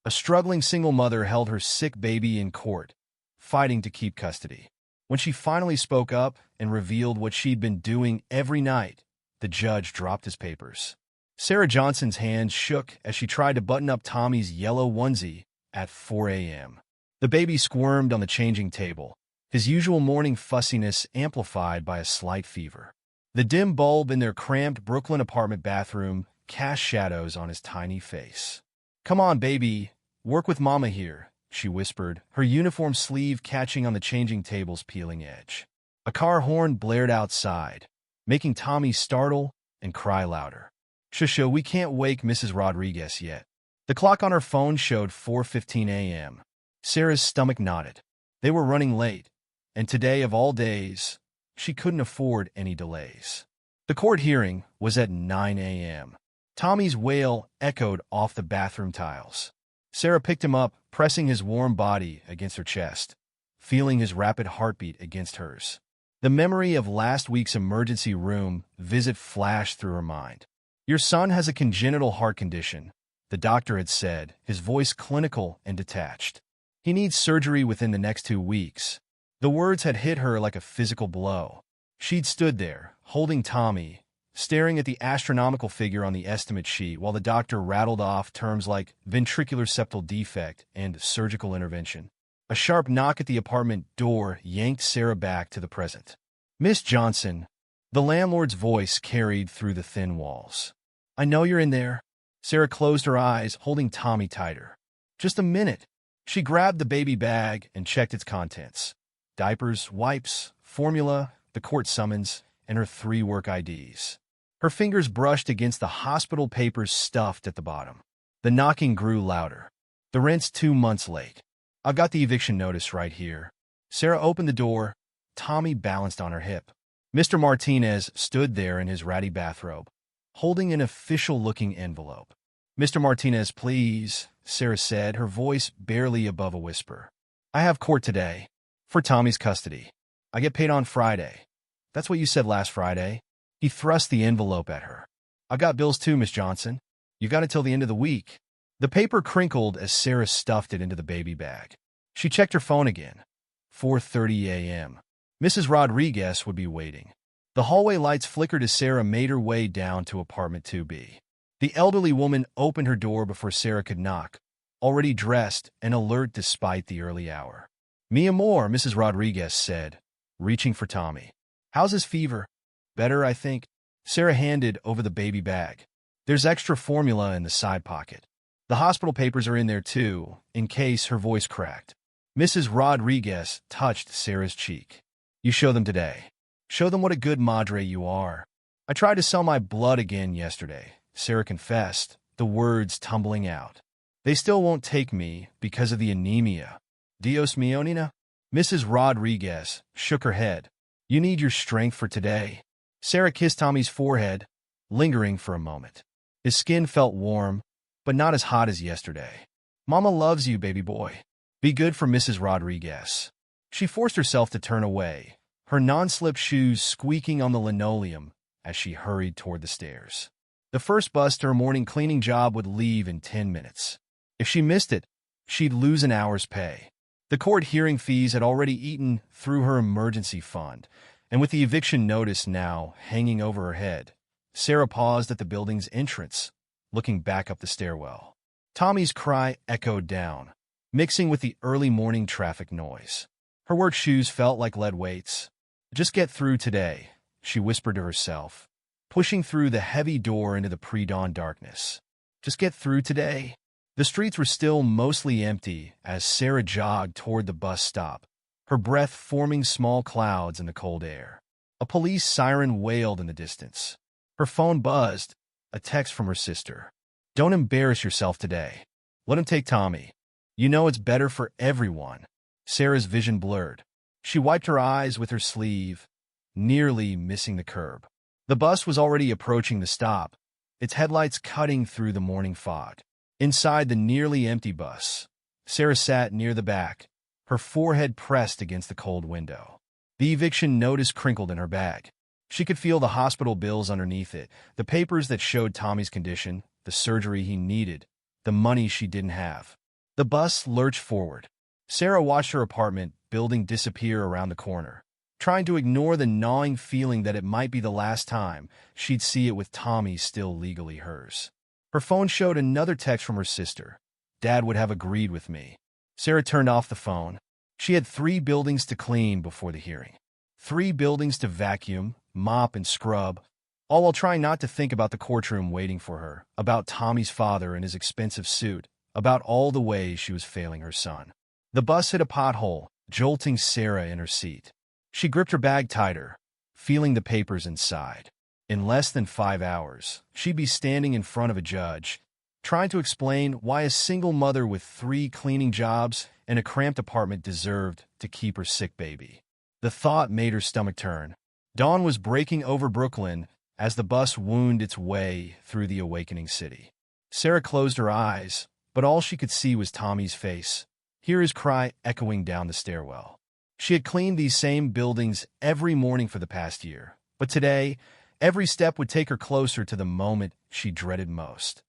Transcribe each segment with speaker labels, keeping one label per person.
Speaker 1: A struggling single mother held her sick baby in court, fighting to keep custody. When she finally spoke up and revealed what she'd been doing every night, the judge dropped his papers. Sarah Johnson's hands shook as she tried to button up Tommy's yellow onesie at 4 a.m. The baby squirmed on the changing table, his usual morning fussiness amplified by a slight fever. The dim bulb in their cramped Brooklyn apartment bathroom cast shadows on his tiny face. "Come on, baby, work with Mama here," she whispered, her uniform sleeve catching on the changing table's peeling edge. A car horn blared outside, making Tommy startle and cry louder. "Shusha, we can't wake Mrs. Rodriguez yet." The clock on her phone showed 4:15 a.m. Sarah's stomach knotted. They were running late, and today of all days, she couldn't afford any delays. The court hearing was at 9 a.m. Tommy's wail echoed off the bathroom tiles. Sarah picked him up, pressing his warm body against her chest, feeling his rapid heartbeat against hers. The memory of last week's emergency room visit flashed through her mind. "Your son has a congenital heart condition," the doctor had said, his voice clinical and detached. "He needs surgery within the next 2 weeks." The words had hit her like a physical blow. She'd stood there, holding Tommy, staring at the astronomical figure on the estimate sheet while the doctor rattled off terms like ventricular septal defect and surgical intervention. A sharp knock at the apartment door yanked Sarah back to the present. "Miss Johnson," the landlord's voice carried through the thin walls. "I know you're in there." Sarah closed her eyes, holding Tommy tighter. "Just a minute." She grabbed the baby bag and checked its contents. Diapers, wipes, formula, the court summons, and her 3 work IDs. Her fingers brushed against the hospital papers stuffed at the bottom. The knocking grew louder. "The rent's 2 months late. I've got the eviction notice right here." Sarah opened the door. Tommy balanced on her hip. Mr. Martinez stood there in his ratty bathrobe, holding an official-looking envelope. "Mr. Martinez, please," Sarah said, her voice barely above a whisper. "I have court today. For Tommy's custody. I get paid on Friday." "That's what you said last Friday." He thrust the envelope at her. "I got bills too, Miss Johnson. You got it till the end of the week." The paper crinkled as Sarah stuffed it into the baby bag. She checked her phone again. 4:30 a.m. Mrs. Rodriguez would be waiting. The hallway lights flickered as Sarah made her way down to apartment 2B. The elderly woman opened her door before Sarah could knock, already dressed and alert despite the early hour. "Mi amor," Mrs. Rodriguez said, reaching for Tommy. "How's his fever?" "Better, I think." Sarah handed over the baby bag. "There's extra formula in the side pocket. The hospital papers are in there too," in case her voice cracked. Mrs. Rodriguez touched Sarah's cheek. "You show them today. Show them what a good madre you are." "I tried to sell my blood again yesterday," Sarah confessed, the words tumbling out. "They still won't take me because of the anemia." "Dios mío, Nina." Mrs. Rodriguez shook her head. "You need your strength for today." Sarah kissed Tommy's forehead, lingering for a moment. His skin felt warm, but not as hot as yesterday. "Mama loves you, baby boy. Be good for Mrs. Rodriguez." She forced herself to turn away, her non-slip shoes squeaking on the linoleum as she hurried toward the stairs. The first bus to her morning cleaning job would leave in 10 minutes. If she missed it, she'd lose an hour's pay. The court hearing fees had already eaten through her emergency fund, and with the eviction notice now hanging over her head, Sarah paused at the building's entrance, looking back up the stairwell. Tommy's cry echoed down, mixing with the early morning traffic noise. Her work shoes felt like lead weights. "Just get through today," she whispered to herself, pushing through the heavy door into the pre-dawn darkness. "Just get through today." The streets were still mostly empty as Sarah jogged toward the bus stop, her breath forming small clouds in the cold air. A police siren wailed in the distance. Her phone buzzed, a text from her sister. "Don't embarrass yourself today. Let him take Tommy. You know it's better for everyone." Sarah's vision blurred. She wiped her eyes with her sleeve, nearly missing the curb. The bus was already approaching the stop, its headlights cutting through the morning fog. Inside the nearly empty bus, Sarah sat near the back, her forehead pressed against the cold window. The eviction notice crinkled in her bag. She could feel the hospital bills underneath it, the papers that showed Tommy's condition, the surgery he needed, the money she didn't have. The bus lurched forward. Sarah watched her apartment building disappear around the corner, trying to ignore the gnawing feeling that it might be the last time she'd see it with Tommy still legally hers. Her phone showed another text from her sister. "Dad would have agreed with me." Sarah turned off the phone. She had 3 buildings to clean before the hearing. 3 buildings to vacuum, mop, and scrub, all while trying not to think about the courtroom waiting for her, about Tommy's father and his expensive suit, about all the ways she was failing her son. The bus hit a pothole, jolting Sarah in her seat. She gripped her bag tighter, feeling the papers inside. In less than 5 hours, she'd be standing in front of a judge, trying to explain why a single mother with 3 cleaning jobs and a cramped apartment deserved to keep her sick baby. The thought made her stomach turn. Dawn was breaking over Brooklyn as the bus wound its way through the awakening city. Sarah closed her eyes, but all she could see was Tommy's face, hear his cry echoing down the stairwell. She had cleaned these same buildings every morning for the past year, but today, every step would take her closer to the moment she dreaded most.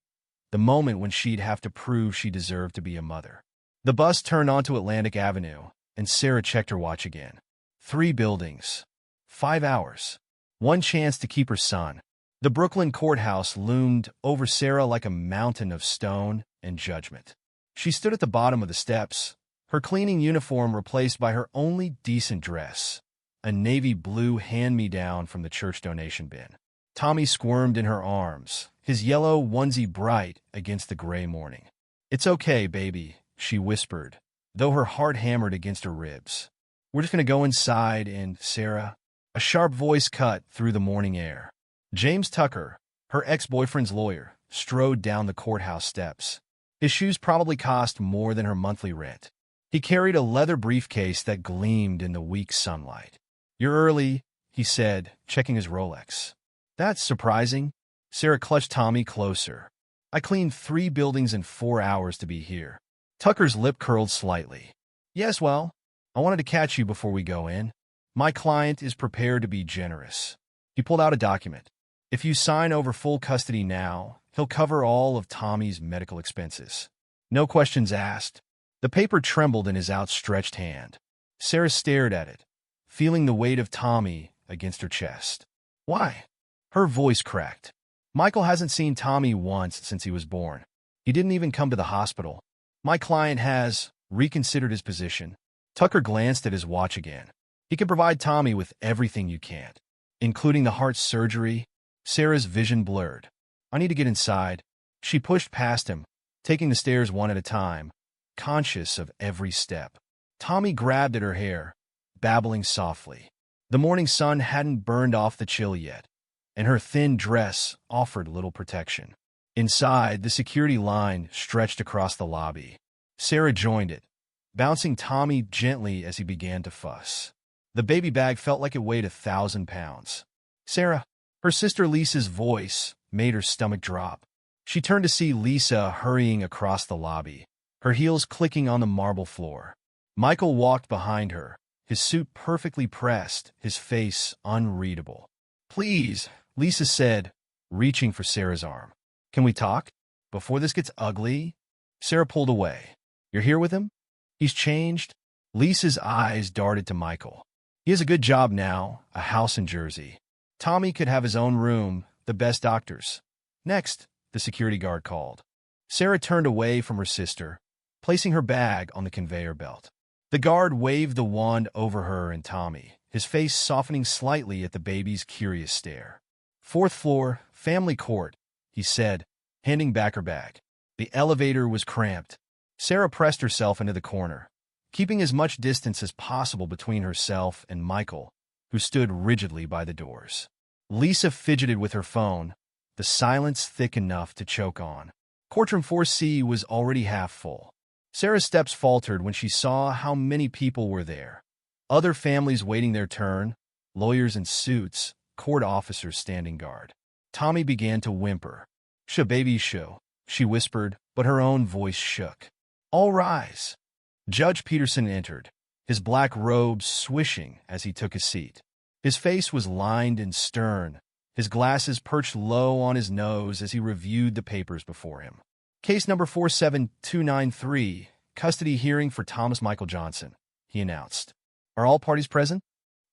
Speaker 1: The moment when she'd have to prove she deserved to be a mother. The bus turned onto Atlantic Avenue, and Sarah checked her watch again. 3 buildings. 5 hours. 1 chance to keep her son. The Brooklyn courthouse loomed over Sarah like a mountain of stone and judgment. She stood at the bottom of the steps, her cleaning uniform replaced by her only decent dress, a navy blue hand-me-down from the church donation bin. Tommy squirmed in her arms, his yellow onesie bright against the gray morning. "It's okay, baby," she whispered, though her heart hammered against her ribs. "We're just going to go inside and, Sarah..." A sharp voice cut through the morning air. James Tucker, her ex-boyfriend's lawyer, strode down the courthouse steps. His shoes probably cost more than her monthly rent. He carried a leather briefcase that gleamed in the weak sunlight. "You're early," he said, checking his Rolex. "That's surprising." Sarah clutched Tommy closer. "I cleaned 3 buildings in 4 hours to be here." Tucker's lip curled slightly. "Yes, well, I wanted to catch you before we go in. My client is prepared to be generous." He pulled out a document. "If you sign over full custody now, he'll cover all of Tommy's medical expenses. No questions asked." The paper trembled in his outstretched hand. Sarah stared at it, feeling the weight of Tommy against her chest. "Why?" Her voice cracked. "Michael hasn't seen Tommy once since he was born. He didn't even come to the hospital. My client has reconsidered his position." Tucker glanced at his watch again. "He can provide Tommy with everything you can't, including the heart surgery." Sarah's vision blurred. "I need to get inside." She pushed past him, taking the stairs one at a time, conscious of every step. Tommy grabbed at her hair, babbling softly. The morning sun hadn't burned off the chill yet, and her thin dress offered little protection. Inside, the security line stretched across the lobby. Sarah joined it, bouncing Tommy gently as he began to fuss. The baby bag felt like it weighed 1,000 pounds. "Sarah," her sister Lisa's voice made her stomach drop. She turned to see Lisa hurrying across the lobby, her heels clicking on the marble floor. Michael walked behind her, his suit perfectly pressed, his face unreadable. "Please," Lisa said, reaching for Sarah's arm. "Can we talk? Before this gets ugly?" Sarah pulled away. "You're here with him? He's changed?" Lisa's eyes darted to Michael. "He has a good job now, a house in Jersey. Tommy could have his own room, the best doctors." "Next," the security guard called. Sarah turned away from her sister, placing her bag on the conveyor belt. The guard waved the wand over her and Tommy, his face softening slightly at the baby's curious stare. "4th floor, family court," he said, handing back her bag. The elevator was cramped. Sarah pressed herself into the corner, keeping as much distance as possible between herself and Michael, who stood rigidly by the doors. Lisa fidgeted with her phone, the silence thick enough to choke on. Courtroom 4C was already half full. Sarah's steps faltered when she saw how many people were there. Other families waiting their turn, lawyers in suits, court officers standing guard. Tommy began to whimper. "Sho, baby, sho," she whispered, but her own voice shook. "All rise." Judge Peterson entered, his black robes swishing as he took his seat. His face was lined and stern, his glasses perched low on his nose as he reviewed the papers before him. "Case number 47293, custody hearing for Thomas Michael Johnson, he announced. Are all parties present?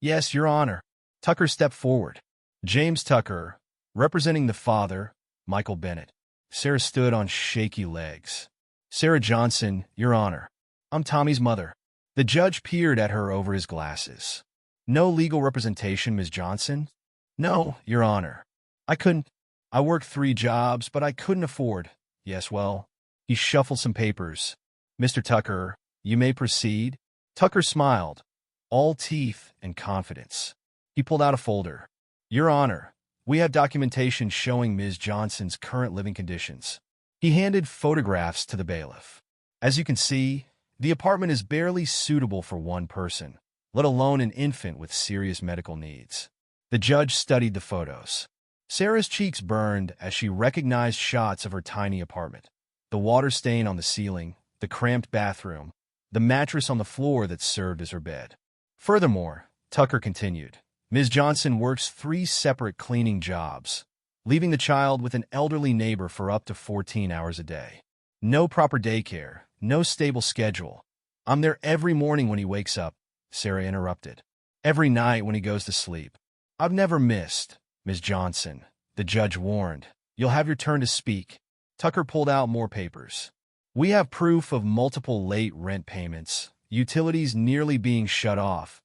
Speaker 1: Yes, Your Honor. Tucker stepped forward. James Tucker, representing the father, Michael Bennett. Sarah stood on shaky legs. Sarah Johnson, Your Honor. I'm Tommy's mother. The judge peered at her over his glasses. No legal representation, Ms. Johnson? No, Your Honor. I couldn't. I worked 3 jobs, but I couldn't afford. Yes, well. He shuffled some papers. Mr. Tucker, you may proceed. Tucker smiled, all teeth and confidence. He pulled out a folder. Your Honor, we have documentation showing Ms. Johnson's current living conditions. He handed photographs to the bailiff. As you can see, the apartment is barely suitable for one person, let alone an infant with serious medical needs. The judge studied the photos. Sarah's cheeks burned as she recognized shots of her tiny apartment. The water stain on the ceiling, the cramped bathroom, the mattress on the floor that served as her bed. Furthermore, Tucker continued, Ms. Johnson works 3 separate cleaning jobs, leaving the child with an elderly neighbor for up to 14 hours a day. No proper daycare, no stable schedule. I'm there every morning when he wakes up, Sarah interrupted. Every night when he goes to sleep. I've never missed, Ms. Johnson, the judge warned. You'll have your turn to speak. Tucker pulled out more papers. We have proof of multiple late rent payments, utilities nearly being shut off,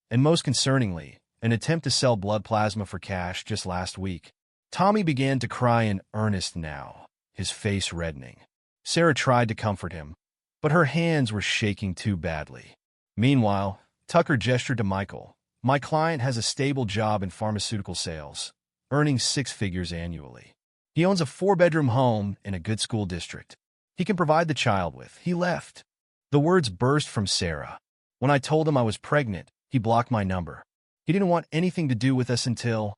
Speaker 1: and most concerningly, an attempt to sell blood plasma for cash just last week. Tommy began to cry in earnest now, his face reddening. Sarah tried to comfort him, but her hands were shaking too badly. Meanwhile, Tucker gestured to Michael. My client has a stable job in pharmaceutical sales, earning 6 figures annually. He owns a 4-bedroom home in a good school district. He can provide the child with. He left. The words burst from Sarah. When I told him I was pregnant, he blocked my number. He didn't want anything to do with us until...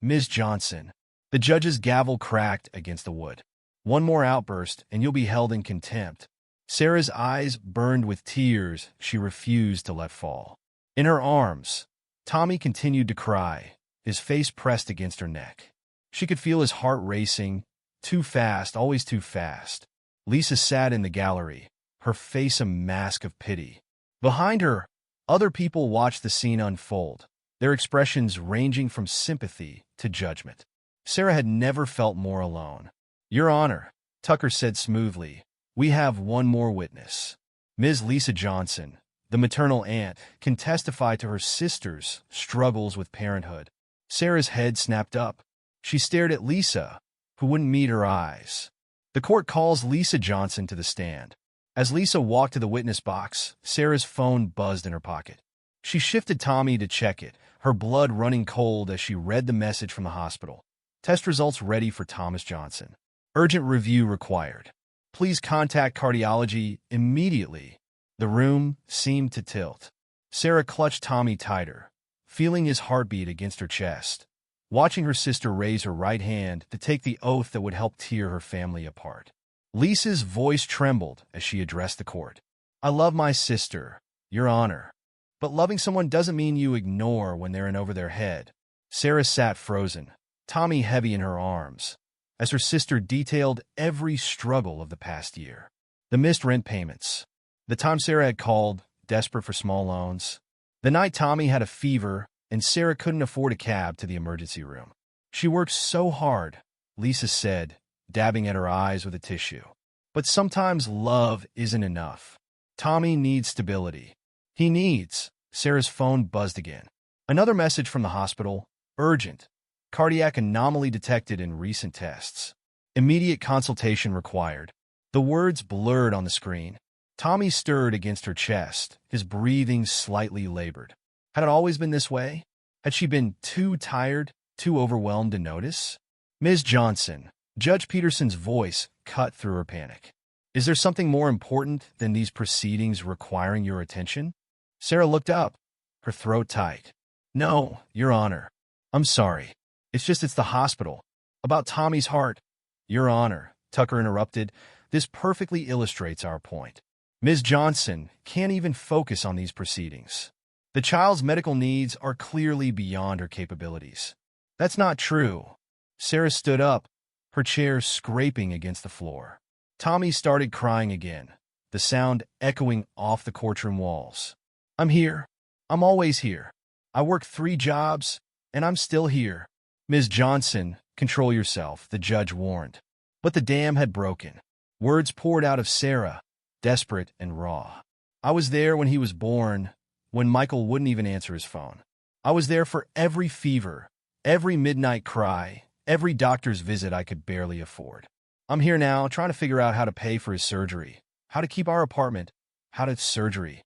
Speaker 1: Ms. Johnson. The judge's gavel cracked against the wood. One more outburst, and you'll be held in contempt. Sarah's eyes burned with tears she refused to let fall. In her arms, Tommy continued to cry, his face pressed against her neck. She could feel his heart racing, too fast, always too fast. Lisa sat in the gallery, her face a mask of pity. Behind her, other people watched the scene unfold, their expressions ranging from sympathy to judgment. Sarah had never felt more alone. Your Honor, Tucker said smoothly, we have one more witness. Ms. Lisa Johnson, the maternal aunt, can testify to her sister's struggles with parenthood. Sarah's head snapped up. She stared at Lisa, who wouldn't meet her eyes. The court calls Lisa Johnson to the stand. As Lisa walked to the witness box, Sarah's phone buzzed in her pocket. She shifted Tommy to check it, her blood running cold as she read the message from the hospital. Test results ready for Thomas Johnson. Urgent review required. Please contact cardiology immediately. The room seemed to tilt. Sarah clutched Tommy tighter, feeling his heartbeat against her chest, watching her sister raise her right hand to take the oath that would help tear her family apart. Lisa's voice trembled as she addressed the court. I love my sister, Your Honor, but loving someone doesn't mean you ignore when they're in over their head. Sarah sat frozen, Tommy heavy in her arms, as her sister detailed every struggle of the past year. The missed rent payments, the time Sarah had called, desperate for small loans, the night Tommy had a fever and Sarah couldn't afford a cab to the emergency room. She worked so hard, Lisa said, dabbing at her eyes with a tissue. But sometimes love isn't enough. Tommy needs stability. He needs... Sarah's phone buzzed again. Another message from the hospital. Urgent. Cardiac anomaly detected in recent tests. Immediate consultation required. The words blurred on the screen. Tommy stirred against her chest, his breathing slightly labored. Had it always been this way? Had she been too tired, too overwhelmed to notice? Ms. Johnson, Judge Peterson's voice cut through her panic. Is there something more important than these proceedings requiring your attention? Sarah looked up, her throat tight. No, Your Honor. I'm sorry. It's the hospital. About Tommy's heart. Your Honor, Tucker interrupted, this perfectly illustrates our point. Ms. Johnson can't even focus on these proceedings. The child's medical needs are clearly beyond her capabilities. That's not true. Sarah stood up, her chair scraping against the floor. Tommy started crying again, the sound echoing off the courtroom walls. "I'm here. I'm always here. I work 3 jobs, and I'm still here." "Ms. Johnson, control yourself," the judge warned. But the dam had broken. Words poured out of Sarah, desperate and raw. "I was there when he was born, when Michael wouldn't even answer his phone. I was there for every fever, every midnight cry, every doctor's visit I could barely afford. I'm here now trying to figure out how to pay for his surgery, how to keep our apartment, how to surgery."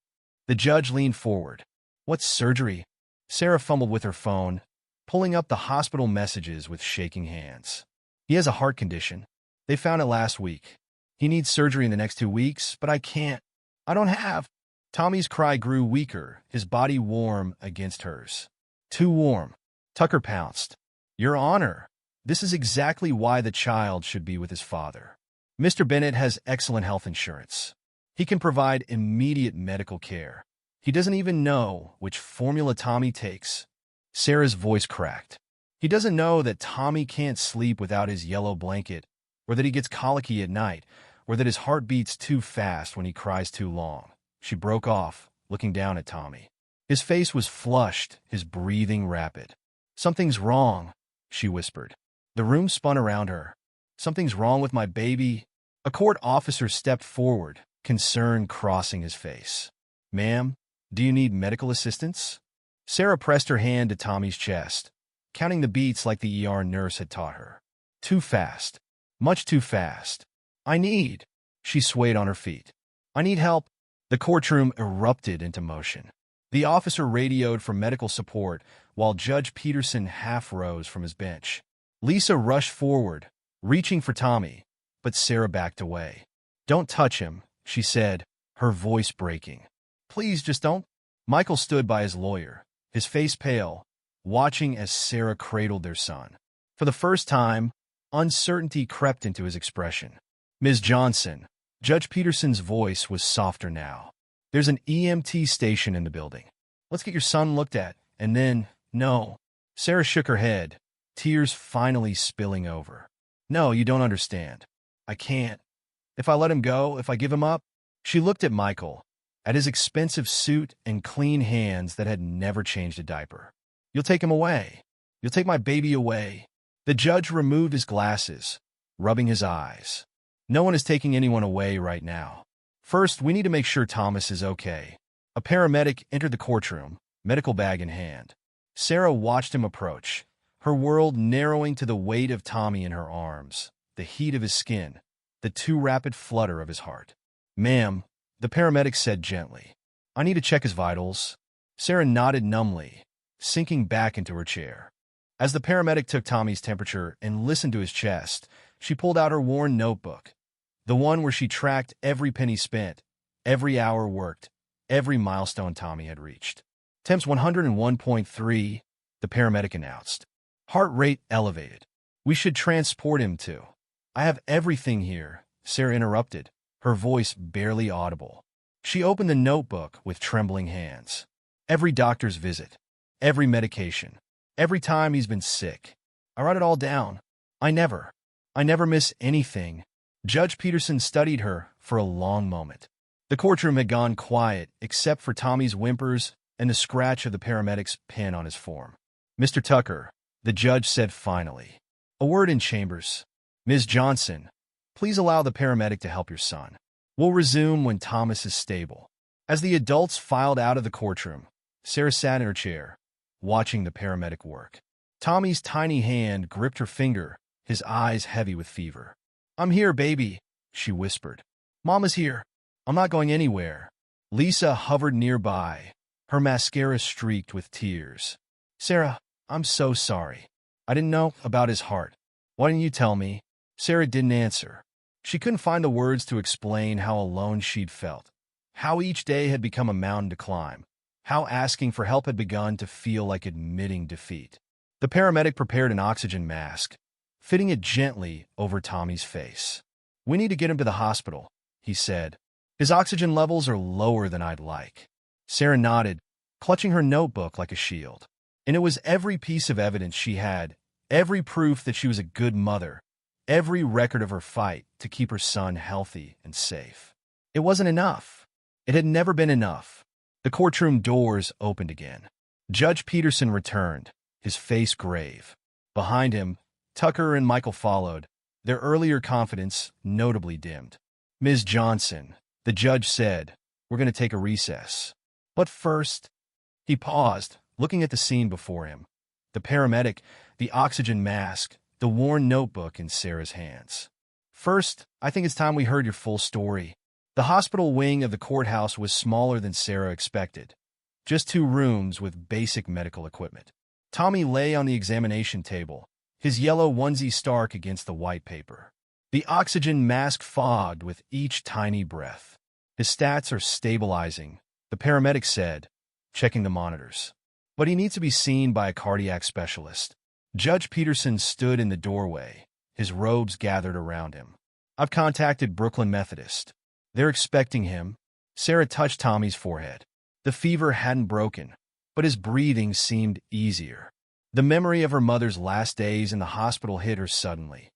Speaker 1: The judge leaned forward. "What surgery?" Sarah fumbled with her phone, pulling up the hospital messages with shaking hands. "He has a heart condition. They found it last week. He needs surgery in the next 2 weeks, but I can't. I don't have." Tommy's cry grew weaker, his body warm against hers. "Too warm." Tucker pounced. "Your Honor, this is exactly why the child should be with his father. Mr. Bennett has excellent health insurance. He can provide immediate medical care. He doesn't even know which formula Tommy takes." Sarah's voice cracked. "He doesn't know that Tommy can't sleep without his yellow blanket, or that he gets colicky at night, or that his heart beats too fast when he cries too long." She broke off, looking down at Tommy. His face was flushed, his breathing rapid. "Something's wrong," she whispered. The room spun around her. "Something's wrong with my baby." A court officer stepped forward, concern crossing his face. "Ma'am, do you need medical assistance?" Sarah pressed her hand to Tommy's chest, counting the beats like the ER nurse had taught her. "Too fast. Much too fast. I need—" She swayed on her feet. "I need help." The courtroom erupted into motion. The officer radioed for medical support while Judge Peterson half rose from his bench. Lisa rushed forward, reaching for Tommy, but Sarah backed away. "Don't touch him," she said, her voice breaking. "Please, just don't." Michael stood by his lawyer, his face pale, watching as Sarah cradled their son. For the first time, uncertainty crept into his expression. "Ms. Johnson," Judge Peterson's voice was softer now. "There's an EMT station in the building. Let's get your son looked at, and then—" "No." Sarah shook her head, tears finally spilling over. "No, you don't understand. I can't. If I let him go, if I give him up—" She looked at Michael, at his expensive suit and clean hands that had never changed a diaper. "You'll take him away. You'll take my baby away." The judge removed his glasses, rubbing his eyes. "No one is taking anyone away right now. First, we need to make sure Thomas is okay." A paramedic entered the courtroom, medical bag in hand. Sarah watched him approach, her world narrowing to the weight of Tommy in her arms, the heat of his skin, the too rapid flutter of his heart. "Ma'am," the paramedic said gently, "I need to check his vitals." Sarah nodded numbly, sinking back into her chair. As the paramedic took Tommy's temperature and listened to his chest, she pulled out her worn notebook, the one where she tracked every penny spent, every hour worked, every milestone Tommy had reached. "Temps 101.3, the paramedic announced. "Heart rate elevated. We should transport him to—" "I have everything here," Sarah interrupted, her voice barely audible. She opened the notebook with trembling hands. "Every doctor's visit, every medication, every time he's been sick. I write it all down. I never miss anything." Judge Peterson studied her for a long moment. The courtroom had gone quiet except for Tommy's whimpers and the scratch of the paramedic's pen on his form. "Mr. Tucker," the judge said finally, "a word in chambers. Ms. Johnson, please allow the paramedic to help your son. We'll resume when Thomas is stable." As the adults filed out of the courtroom, Sarah sat in her chair, watching the paramedic work. Tommy's tiny hand gripped her finger, his eyes heavy with fever. "I'm here, baby," she whispered. "Mama's here. I'm not going anywhere." Lisa hovered nearby, her mascara streaked with tears. "Sarah, I'm so sorry. I didn't know about his heart. Why didn't you tell me?" Sarah didn't answer. She couldn't find the words to explain how alone she'd felt, how each day had become a mountain to climb, how asking for help had begun to feel like admitting defeat. The paramedic prepared an oxygen mask, fitting it gently over Tommy's face. "We need to get him to the hospital," he said. "His oxygen levels are lower than I'd like." Sarah nodded, clutching her notebook like a shield. And it was every piece of evidence she had, every proof that she was a good mother, every record of her fight to keep her son healthy and safe. It wasn't enough. It had never been enough. The courtroom doors opened again. Judge Peterson returned, his face grave. Behind him, Tucker and Michael followed, their earlier confidence notably dimmed. "Ms. Johnson," the judge said, "we're going to take a recess. But first—" He paused, looking at the scene before him. The paramedic, the oxygen mask, the worn notebook in Sarah's hands. "First, I think it's time we heard your full story." The hospital wing of the courthouse was smaller than Sarah expected. Just 2 rooms with basic medical equipment. Tommy lay on the examination table, his yellow onesie stark against the white paper. The oxygen mask fogged with each tiny breath. "His stats are stabilizing," the paramedic said, checking the monitors. "But he needs to be seen by a cardiac specialist." Judge Peterson stood in the doorway, his robes gathered around him. "I've contacted Brooklyn Methodist. They're expecting him." Sarah touched Tommy's forehead. The fever hadn't broken, but his breathing seemed easier. The memory of her mother's last days in the hospital hit her suddenly.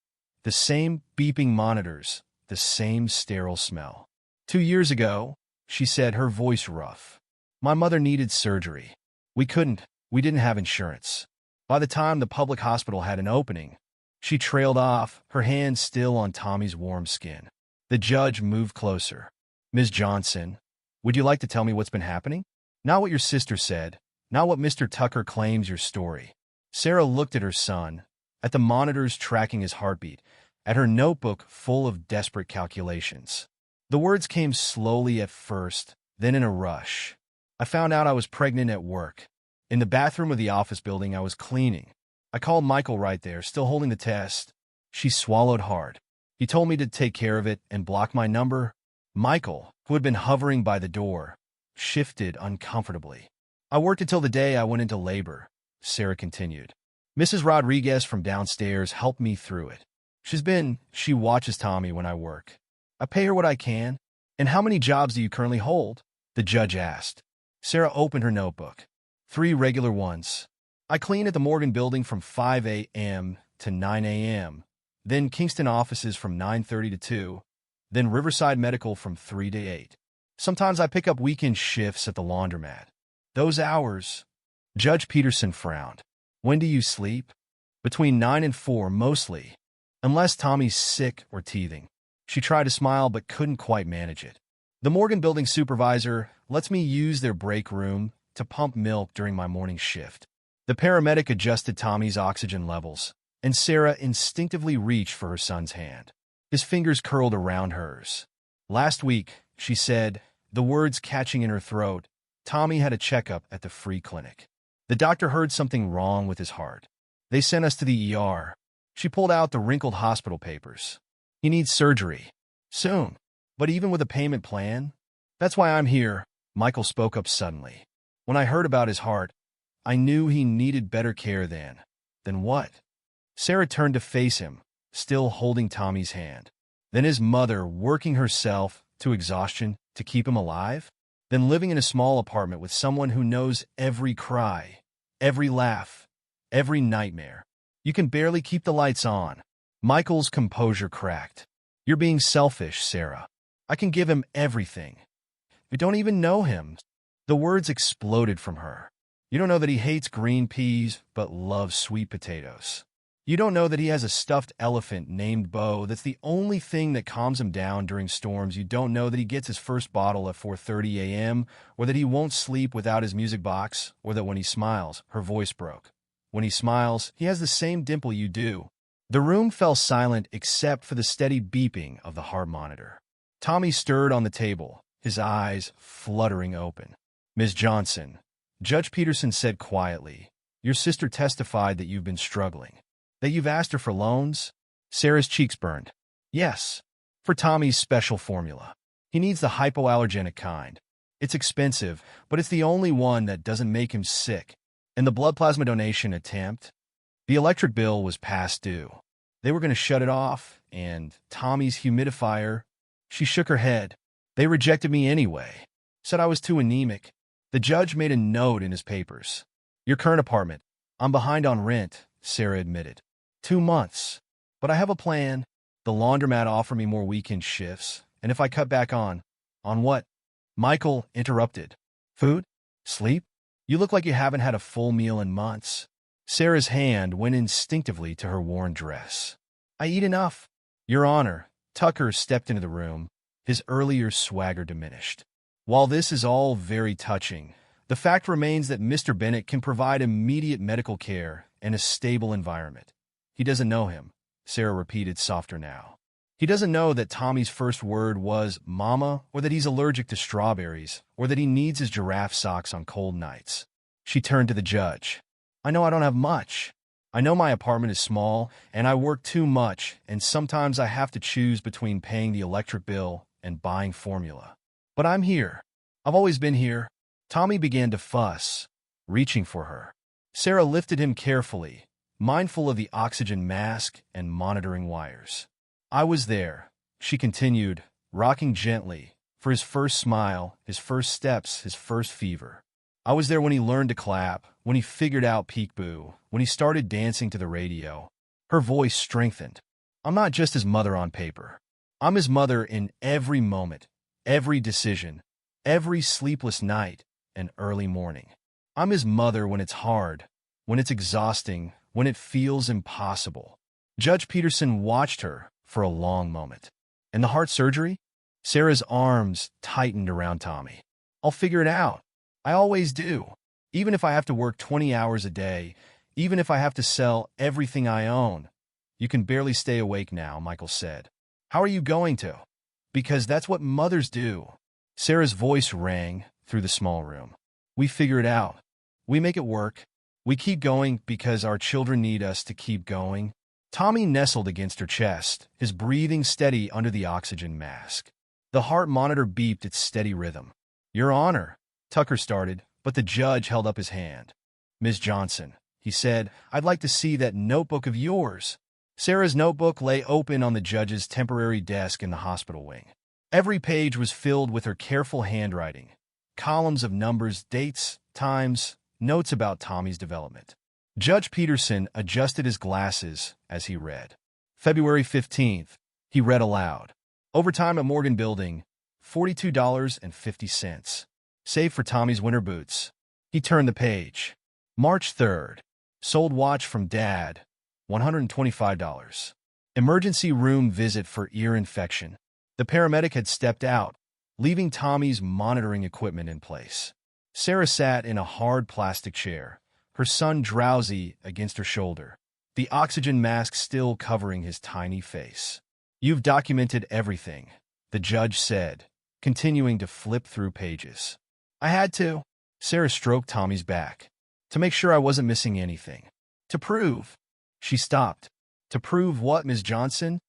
Speaker 1: The same beeping monitors, the same sterile smell. 2 years ago, she said, her voice rough. "My mother needed surgery. We didn't have insurance. By the time the public hospital had an opening," she trailed off, her hand still on Tommy's warm skin. The judge moved closer. "Ms. Johnson, would you like to tell me what's been happening? Not what your sister said, not what Mr. Tucker claims your story." Sarah looked at her son, at the monitors tracking his heartbeat, at her notebook full of desperate calculations. The words came slowly at first, then in a rush. "I found out I was pregnant at work. In the bathroom of the office building I was cleaning. I called Michael right there, still holding the test." She swallowed hard. "He told me to take care of it and block my number." Michael, who had been hovering by the door, shifted uncomfortably. "I worked until the day I went into labor," Sarah continued. "Mrs. Rodriguez from downstairs helped me through it. She watches Tommy when I work. I pay her what I can." "And how many jobs do you currently hold?" the judge asked. Sarah opened her notebook. 3 regular ones. "I clean at the Morgan building from 5 a.m. to 9 a.m., then Kingston offices from 9:30 to 2, then Riverside Medical from 3 to 8. Sometimes I pick up weekend shifts at the laundromat." "Those hours—" Judge Peterson frowned. "When do you sleep?" "Between 9 and 4, mostly, unless Tommy's sick or teething." She tried to smile but couldn't quite manage it. "The Morgan building supervisor lets me use their break room to pump milk during my morning shift." The paramedic adjusted Tommy's oxygen levels, and Sarah instinctively reached for her son's hand. His fingers curled around hers. "Last week," she said, the words catching in her throat, "Tommy had a checkup at the free clinic. The doctor heard something wrong with his heart. They sent us to the ER." She pulled out the wrinkled hospital papers. "He needs surgery. Soon. But even with a payment plan?" "That's why I'm here," Michael spoke up suddenly. "When I heard about his heart, I knew he needed better care than..." "Then what?" Sarah turned to face him, still holding Tommy's hand. "Then his mother working herself to exhaustion to keep him alive? Then living in a small apartment with someone who knows every cry, every laugh, every nightmare. You can barely keep the lights on." Michael's composure cracked. "You're being selfish, Sarah. I can give him everything. You don't even know him." The words exploded from her. "You don't know that he hates green peas but loves sweet potatoes. You don't know that he has a stuffed elephant named Bo that's the only thing that calms him down during storms. You don't know that he gets his first bottle at 4:30 a.m., or that he won't sleep without his music box, or that when he smiles," her voice broke, "when he smiles, he has the same dimple you do." The room fell silent except for the steady beeping of the heart monitor. Tommy stirred on the table, his eyes fluttering open. "Ms. Johnson," Judge Peterson said quietly, "your sister testified that you've been struggling. That you've asked her for loans?" Sarah's cheeks burned. "Yes, for Tommy's special formula. He needs the hypoallergenic kind. It's expensive, but it's the only one that doesn't make him sick. And the blood plasma donation attempt? The electric bill was past due. They were going to shut it off, and Tommy's humidifier..." She shook her head. "They rejected me anyway. Said I was too anemic." The judge made a note in his papers. "Your current apartment. I'm behind on rent," Sarah admitted. 2 months. But I have a plan. The laundromat offered me more weekend shifts, and if I cut back on..." On what? Michael interrupted. Food? Sleep? You look like you haven't had a full meal in months. Sarah's hand went instinctively to her worn dress. I eat enough. Your Honor, Tucker stepped into the room, his earlier swagger diminished. While this is all very touching, the fact remains that Mr. Bennett can provide immediate medical care and a stable environment. He doesn't know him, Sarah repeated softer now. He doesn't know that Tommy's first word was mama, or that he's allergic to strawberries, or that he needs his giraffe socks on cold nights. She turned to the judge. I know I don't have much. I know my apartment is small, and I work too much, and sometimes I have to choose between paying the electric bill and buying formula. But I'm here. I've always been here. Tommy began to fuss, reaching for her. Sarah lifted him carefully, mindful of the oxygen mask and monitoring wires. I was there, she continued, rocking gently, for his first smile, his first steps, his first fever. I was there when he learned to clap, when he figured out peekaboo, when he started dancing to the radio. Her voice strengthened. I'm not just his mother on paper. I'm his mother in every moment, every decision, every sleepless night and early morning. I'm his mother when it's hard, when it's exhausting, when it feels impossible. Judge Peterson watched her for a long moment. And the heart surgery? Sarah's arms tightened around Tommy. I'll figure it out. I always do. Even if I have to work 20 hours a day, even if I have to sell everything I own. You can barely stay awake now, Michael said. How are you going to? Because that's what mothers do. Sarah's voice rang through the small room. We figure it out. We make it work. We keep going because our children need us to keep going. Tommy nestled against her chest, his breathing steady under the oxygen mask. The heart monitor beeped its steady rhythm. Your Honor, Tucker started, but the judge held up his hand. Ms. Johnson, he said, I'd like to see that notebook of yours. Sarah's notebook lay open on the judge's temporary desk in the hospital wing. Every page was filled with her careful handwriting, columns of numbers, dates, times, notes about Tommy's development. Judge Peterson adjusted his glasses as he read. February 15th, he read aloud. Overtime at Morgan Building, $42.50. Save for Tommy's winter boots. He turned the page. March 3rd, sold watch from Dad, $125. Emergency room visit for ear infection. The paramedic had stepped out, leaving Tommy's monitoring equipment in place. Sarah sat in a hard plastic chair, her son drowsy against her shoulder, the oxygen mask still covering his tiny face. You've documented everything, the judge said, continuing to flip through pages. I had to. Sarah stroked Tommy's back, to make sure I wasn't missing anything. To prove. She stopped. To prove what, Ms. Johnson?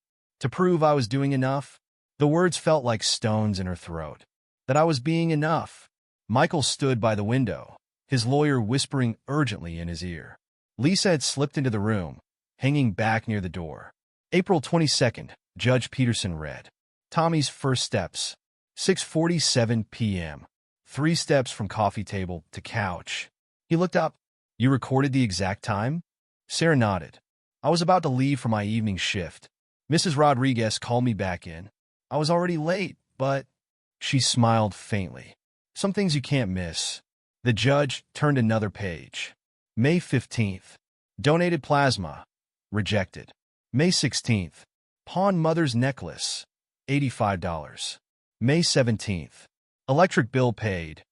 Speaker 1: To prove I was doing enough? The words felt like stones in her throat. That I was being enough. Michael stood by the window, his lawyer whispering urgently in his ear. Lisa had slipped into the room, hanging back near the door. April 22nd, Judge Peterson read. Tommy's first steps. 6:47 p.m. 3 steps from coffee table to couch. He looked up. You recorded the exact time? Sarah nodded. I was about to leave for my evening shift. Mrs. Rodriguez called me back in. I was already late, but... She smiled faintly. Some things you can't miss. The judge turned another page. May 15th. Donated plasma. Rejected. May 16th. Pawn mother's necklace. $85. May 17th. Electric bill paid.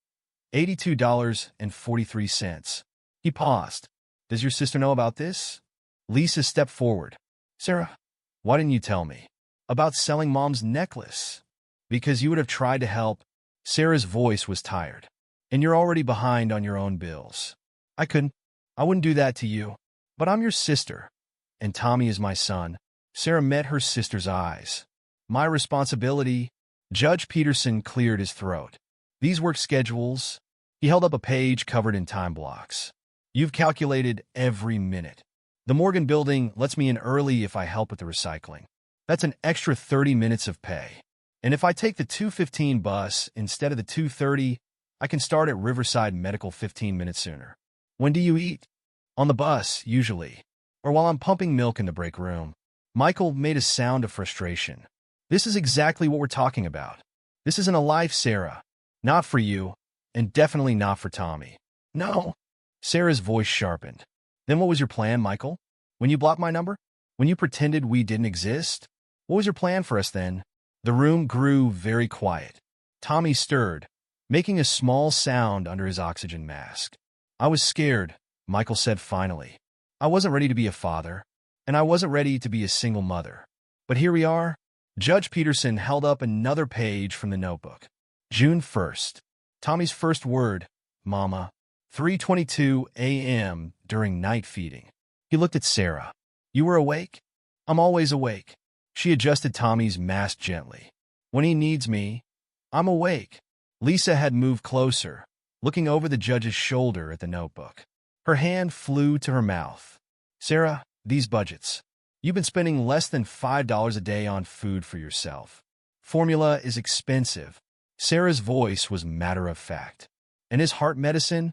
Speaker 1: $82.43. He paused. Does your sister know about this? Lisa stepped forward. Sarah, why didn't you tell me? About selling Mom's necklace. Because you would have tried to help. Sarah's voice was tired. And you're already behind on your own bills. I wouldn't do that to you. But I'm your sister. And Tommy is my son. Sarah met her sister's eyes. My responsibility. Judge Peterson cleared his throat. These work schedules. He held up a page covered in time blocks. You've calculated every minute. The Morgan Building lets me in early if I help with the recycling. That's an extra 30 minutes of pay. And if I take the 2:15 bus instead of the 2:30, I can start at Riverside Medical 15 minutes sooner. When do you eat? On the bus, usually. Or while I'm pumping milk in the break room. Michael made a sound of frustration. This is exactly what we're talking about. This isn't a life, Sarah. Not for you, and definitely not for Tommy. No. Sarah's voice sharpened. Then what was your plan, Michael? When you blocked my number? When you pretended we didn't exist? What was your plan for us then? The room grew very quiet. Tommy stirred, making a small sound under his oxygen mask. I was scared, Michael said finally. I wasn't ready to be a father, and I wasn't ready to be a single mother. But here we are. Judge Peterson held up another page from the notebook. June 1st. Tommy's first word, Mama. 3:22 a.m. during night feeding. He looked at Sarah. You were awake? I'm always awake. She adjusted Tommy's mask gently. When he needs me, I'm awake. Lisa had moved closer, looking over the judge's shoulder at the notebook. Her hand flew to her mouth. Sarah, these budgets. You've been spending less than $5 a day on food for yourself. Formula is expensive. Sarah's voice was matter-of-fact. And his heart medicine?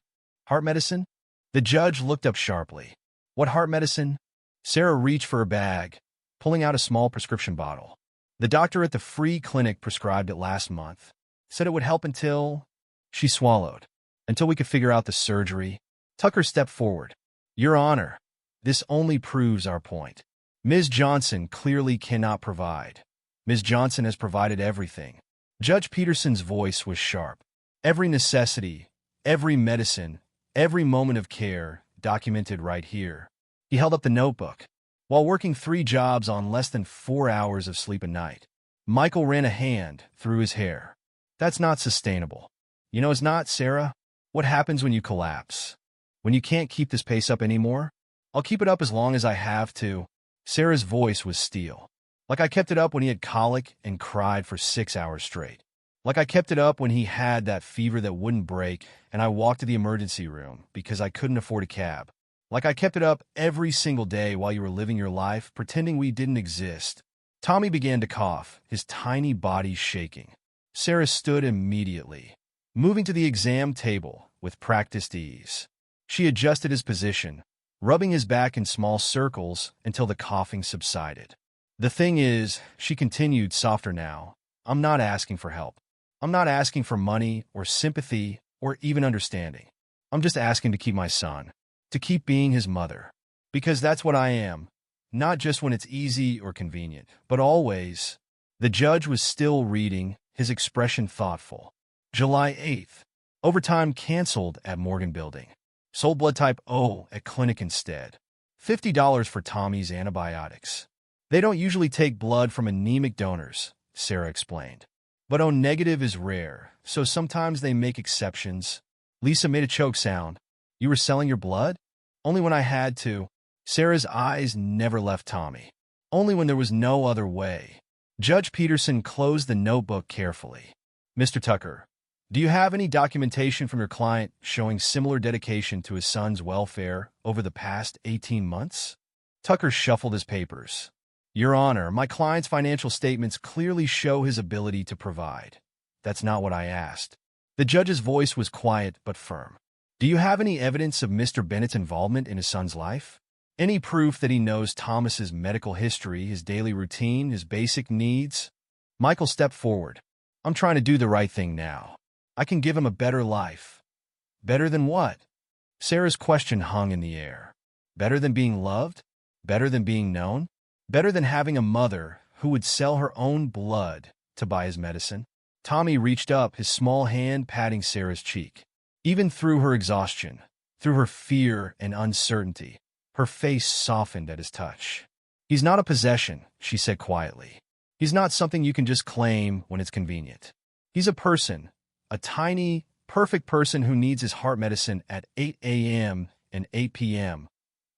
Speaker 1: Heart medicine? The judge looked up sharply. What heart medicine? Sarah reached for her bag, pulling out a small prescription bottle. The doctor at the free clinic prescribed it last month. Said it would help until... She swallowed. Until we could figure out the surgery. Tucker stepped forward. Your Honor, this only proves our point. Ms. Johnson clearly cannot provide. Ms. Johnson has provided everything. Judge Peterson's voice was sharp. Every necessity, every medicine, every moment of care documented right here. He held up the notebook. While working 3 jobs on less than 4 hours of sleep a night, Michael ran a hand through his hair. That's not sustainable. You know it's not, Sarah. What happens when you collapse? When you can't keep this pace up anymore? I'll keep it up as long as I have to. Sarah's voice was steel. Like I kept it up when he had colic and cried for 6 hours straight. Like I kept it up when he had that fever that wouldn't break and I walked to the emergency room because I couldn't afford a cab. Like I kept it up every single day while you were living your life, pretending we didn't exist. Tommy began to cough, his tiny body shaking. Sarah stood immediately, moving to the exam table with practiced ease. She adjusted his position, rubbing his back in small circles until the coughing subsided. The thing is, she continued softer now, I'm not asking for help. I'm not asking for money or sympathy or even understanding. I'm just asking to keep my son, to keep being his mother. Because that's what I am, not just when it's easy or convenient, but always. The judge was still reading, his expression thoughtful. July 8th. Overtime canceled at Morgan Building. Sold blood type O at clinic instead. $50 for Tommy's antibiotics. They don't usually take blood from anemic donors, Sarah explained. But O negative is rare, so sometimes they make exceptions. Lisa made a choke sound. You were selling your blood? Only when I had to. Sarah's eyes never left Tommy. Only when there was no other way. Judge Peterson closed the notebook carefully. Mr. Tucker, do you have any documentation from your client showing similar dedication to his son's welfare over the past 18 months? Tucker shuffled his papers. Your Honor, my client's financial statements clearly show his ability to provide. That's not what I asked. The judge's voice was quiet but firm. Do you have any evidence of Mr. Bennett's involvement in his son's life? Any proof that he knows Thomas's medical history, his daily routine, his basic needs? Michael stepped forward. I'm trying to do the right thing now. I can give him a better life. Better than what? Sarah's question hung in the air. Better than being loved? Better than being known? Better than having a mother who would sell her own blood to buy his medicine? Tommy reached up, his small hand patting Sarah's cheek. Even through her exhaustion, through her fear and uncertainty, her face softened at his touch. He's not a possession, she said quietly. He's not something you can just claim when it's convenient. He's a person, a tiny, perfect person who needs his heart medicine at 8 a.m. and 8 p.m.,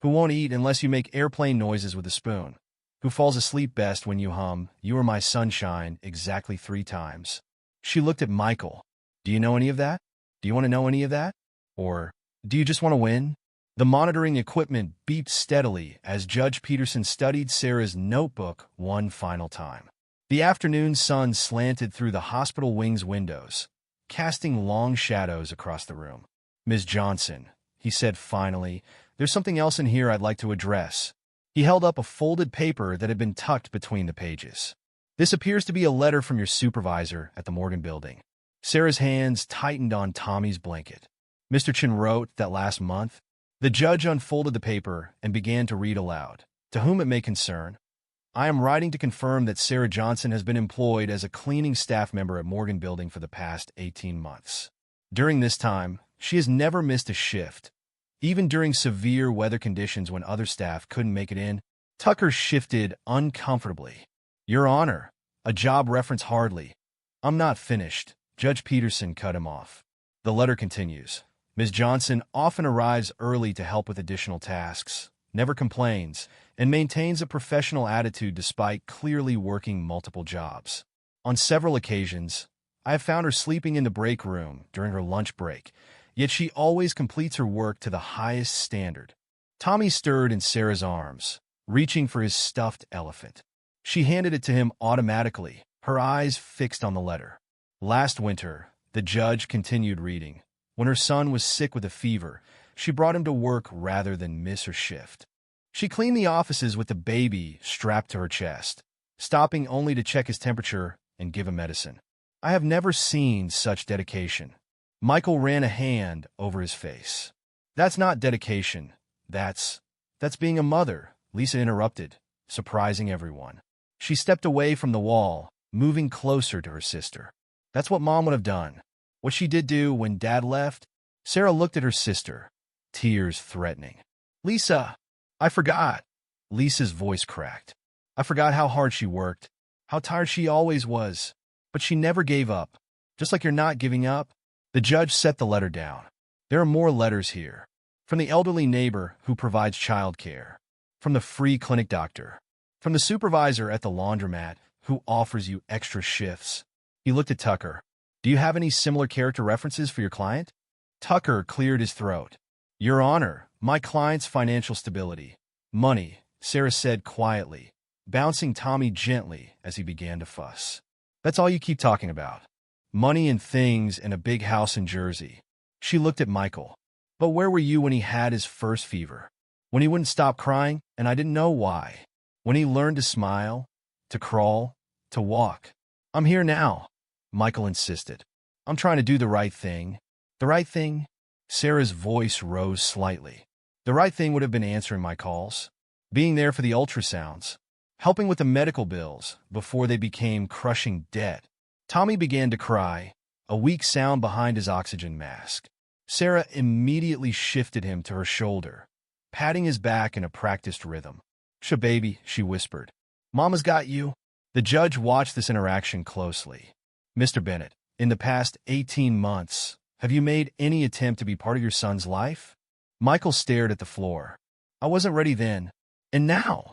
Speaker 1: who won't eat unless you make airplane noises with a spoon, who falls asleep best when you hum, "You Are My Sunshine," exactly 3 times. She looked at Michael. Do you know any of that? Do you want to know any of that? Or do you just want to win? The monitoring equipment beeped steadily as Judge Peterson studied Sarah's notebook one final time. The afternoon sun slanted through the hospital wing's windows, casting long shadows across the room. Ms. Johnson, he said finally, there's something else in here I'd like to address. He held up a folded paper that had been tucked between the pages. This appears to be a letter from your supervisor at the Morgan building. Sarah's hands tightened on Tommy's blanket. Mr. Chin wrote that last month. The judge unfolded the paper and began to read aloud. To whom it may concern, I am writing to confirm that Sarah Johnson has been employed as a cleaning staff member at Morgan Building for the past 18 months. During this time, she has never missed a shift. Even during severe weather conditions when other staff couldn't make it in, Tucker shifted uncomfortably. Your Honor, a job reference hardly. I'm not finished. Judge Peterson cut him off. The letter continues. Ms. Johnson often arrives early to help with additional tasks, never complains, and maintains a professional attitude despite clearly working multiple jobs. On several occasions, I have found her sleeping in the break room during her lunch break, yet she always completes her work to the highest standard. Tommy stirred in Sarah's arms, reaching for his stuffed elephant. She handed it to him automatically, her eyes fixed on the letter. Last winter, the judge continued reading. When her son was sick with a fever, she brought him to work rather than miss her shift. She cleaned the offices with the baby strapped to her chest, stopping only to check his temperature and give him medicine. I have never seen such dedication. Michael ran a hand over his face. That's not dedication. That's being a mother, Lisa interrupted, surprising everyone. She stepped away from the wall, moving closer to her sister. That's what Mom would have done. What she did do when Dad left. Sarah looked at her sister, tears threatening. Lisa, I forgot. Lisa's voice cracked. I forgot how hard she worked, how tired she always was. But she never gave up. Just like you're not giving up. The judge set the letter down. There are more letters here. From the elderly neighbor who provides childcare. From the free clinic doctor. From the supervisor at the laundromat who offers you extra shifts. He looked at Tucker. Do you have any similar character references for your client? Tucker cleared his throat. Your Honor, my client's financial stability. Money, Sarah said quietly, bouncing Tommy gently as he began to fuss. That's all you keep talking about. Money and things and a big house in Jersey. She looked at Michael. But where were you when he had his first fever? When he wouldn't stop crying, and I didn't know why. When he learned to smile, to crawl, to walk. I'm here now, Michael insisted. I'm trying to do the right thing. The right thing? Sarah's voice rose slightly. The right thing would have been answering my calls, being there for the ultrasounds, helping with the medical bills before they became crushing debt. Tommy began to cry, a weak sound behind his oxygen mask. Sarah immediately shifted him to her shoulder, patting his back in a practiced rhythm. Baby, she whispered. Mama's got you. The judge watched this interaction closely. Mr. Bennett, in the past 18 months, have you made any attempt to be part of your son's life? Michael stared at the floor. I wasn't ready then. And now?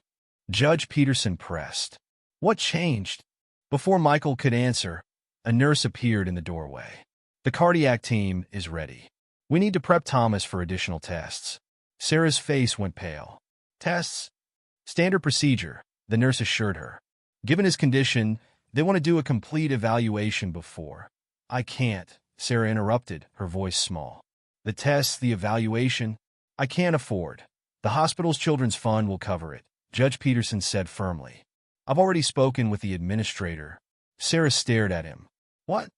Speaker 1: Judge Peterson pressed. What changed? Before Michael could answer, a nurse appeared in the doorway. The cardiac team is ready. We need to prep Thomas for additional tests. Sarah's face went pale. Tests? Standard procedure, the nurse assured her. Given his condition, they want to do a complete evaluation before. I can't, Sarah interrupted, her voice small. The tests, the evaluation, I can't afford. The hospital's children's fund will cover it, Judge Peterson said firmly. I've already spoken with the administrator. Sarah stared at him. What?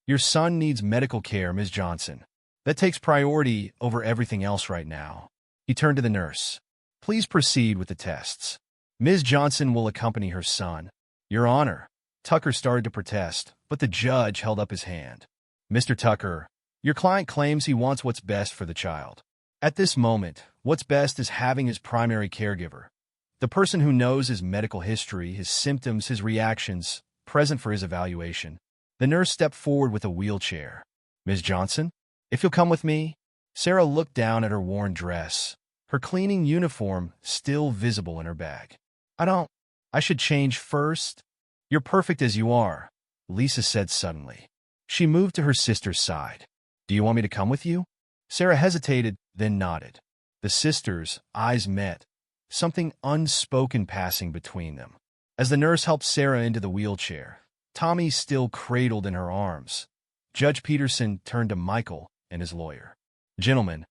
Speaker 1: Your son needs medical care, Ms. Johnson. That takes priority over everything else right now. He turned to the nurse. Please proceed with the tests. Ms. Johnson will accompany her son. Your Honor. Tucker started to protest, but the judge held up his hand. Mr. Tucker, your client claims he wants what's best for the child. At this moment, what's best is having his primary caregiver, the person who knows his medical history, his symptoms, his reactions, present for his evaluation. The nurse stepped forward with a wheelchair. Ms. Johnson, if you'll come with me. Sarah looked down at her worn dress, her cleaning uniform still visible in her bag. I should change first. You're perfect as you are, Lisa said suddenly. She moved to her sister's side. Do you want me to come with you? Sarah hesitated, then nodded. The sisters' eyes met, something unspoken passing between them. As the nurse helped Sarah into the wheelchair, Tommy still cradled in her arms. Judge Peterson turned to Michael and his lawyer. Gentlemen,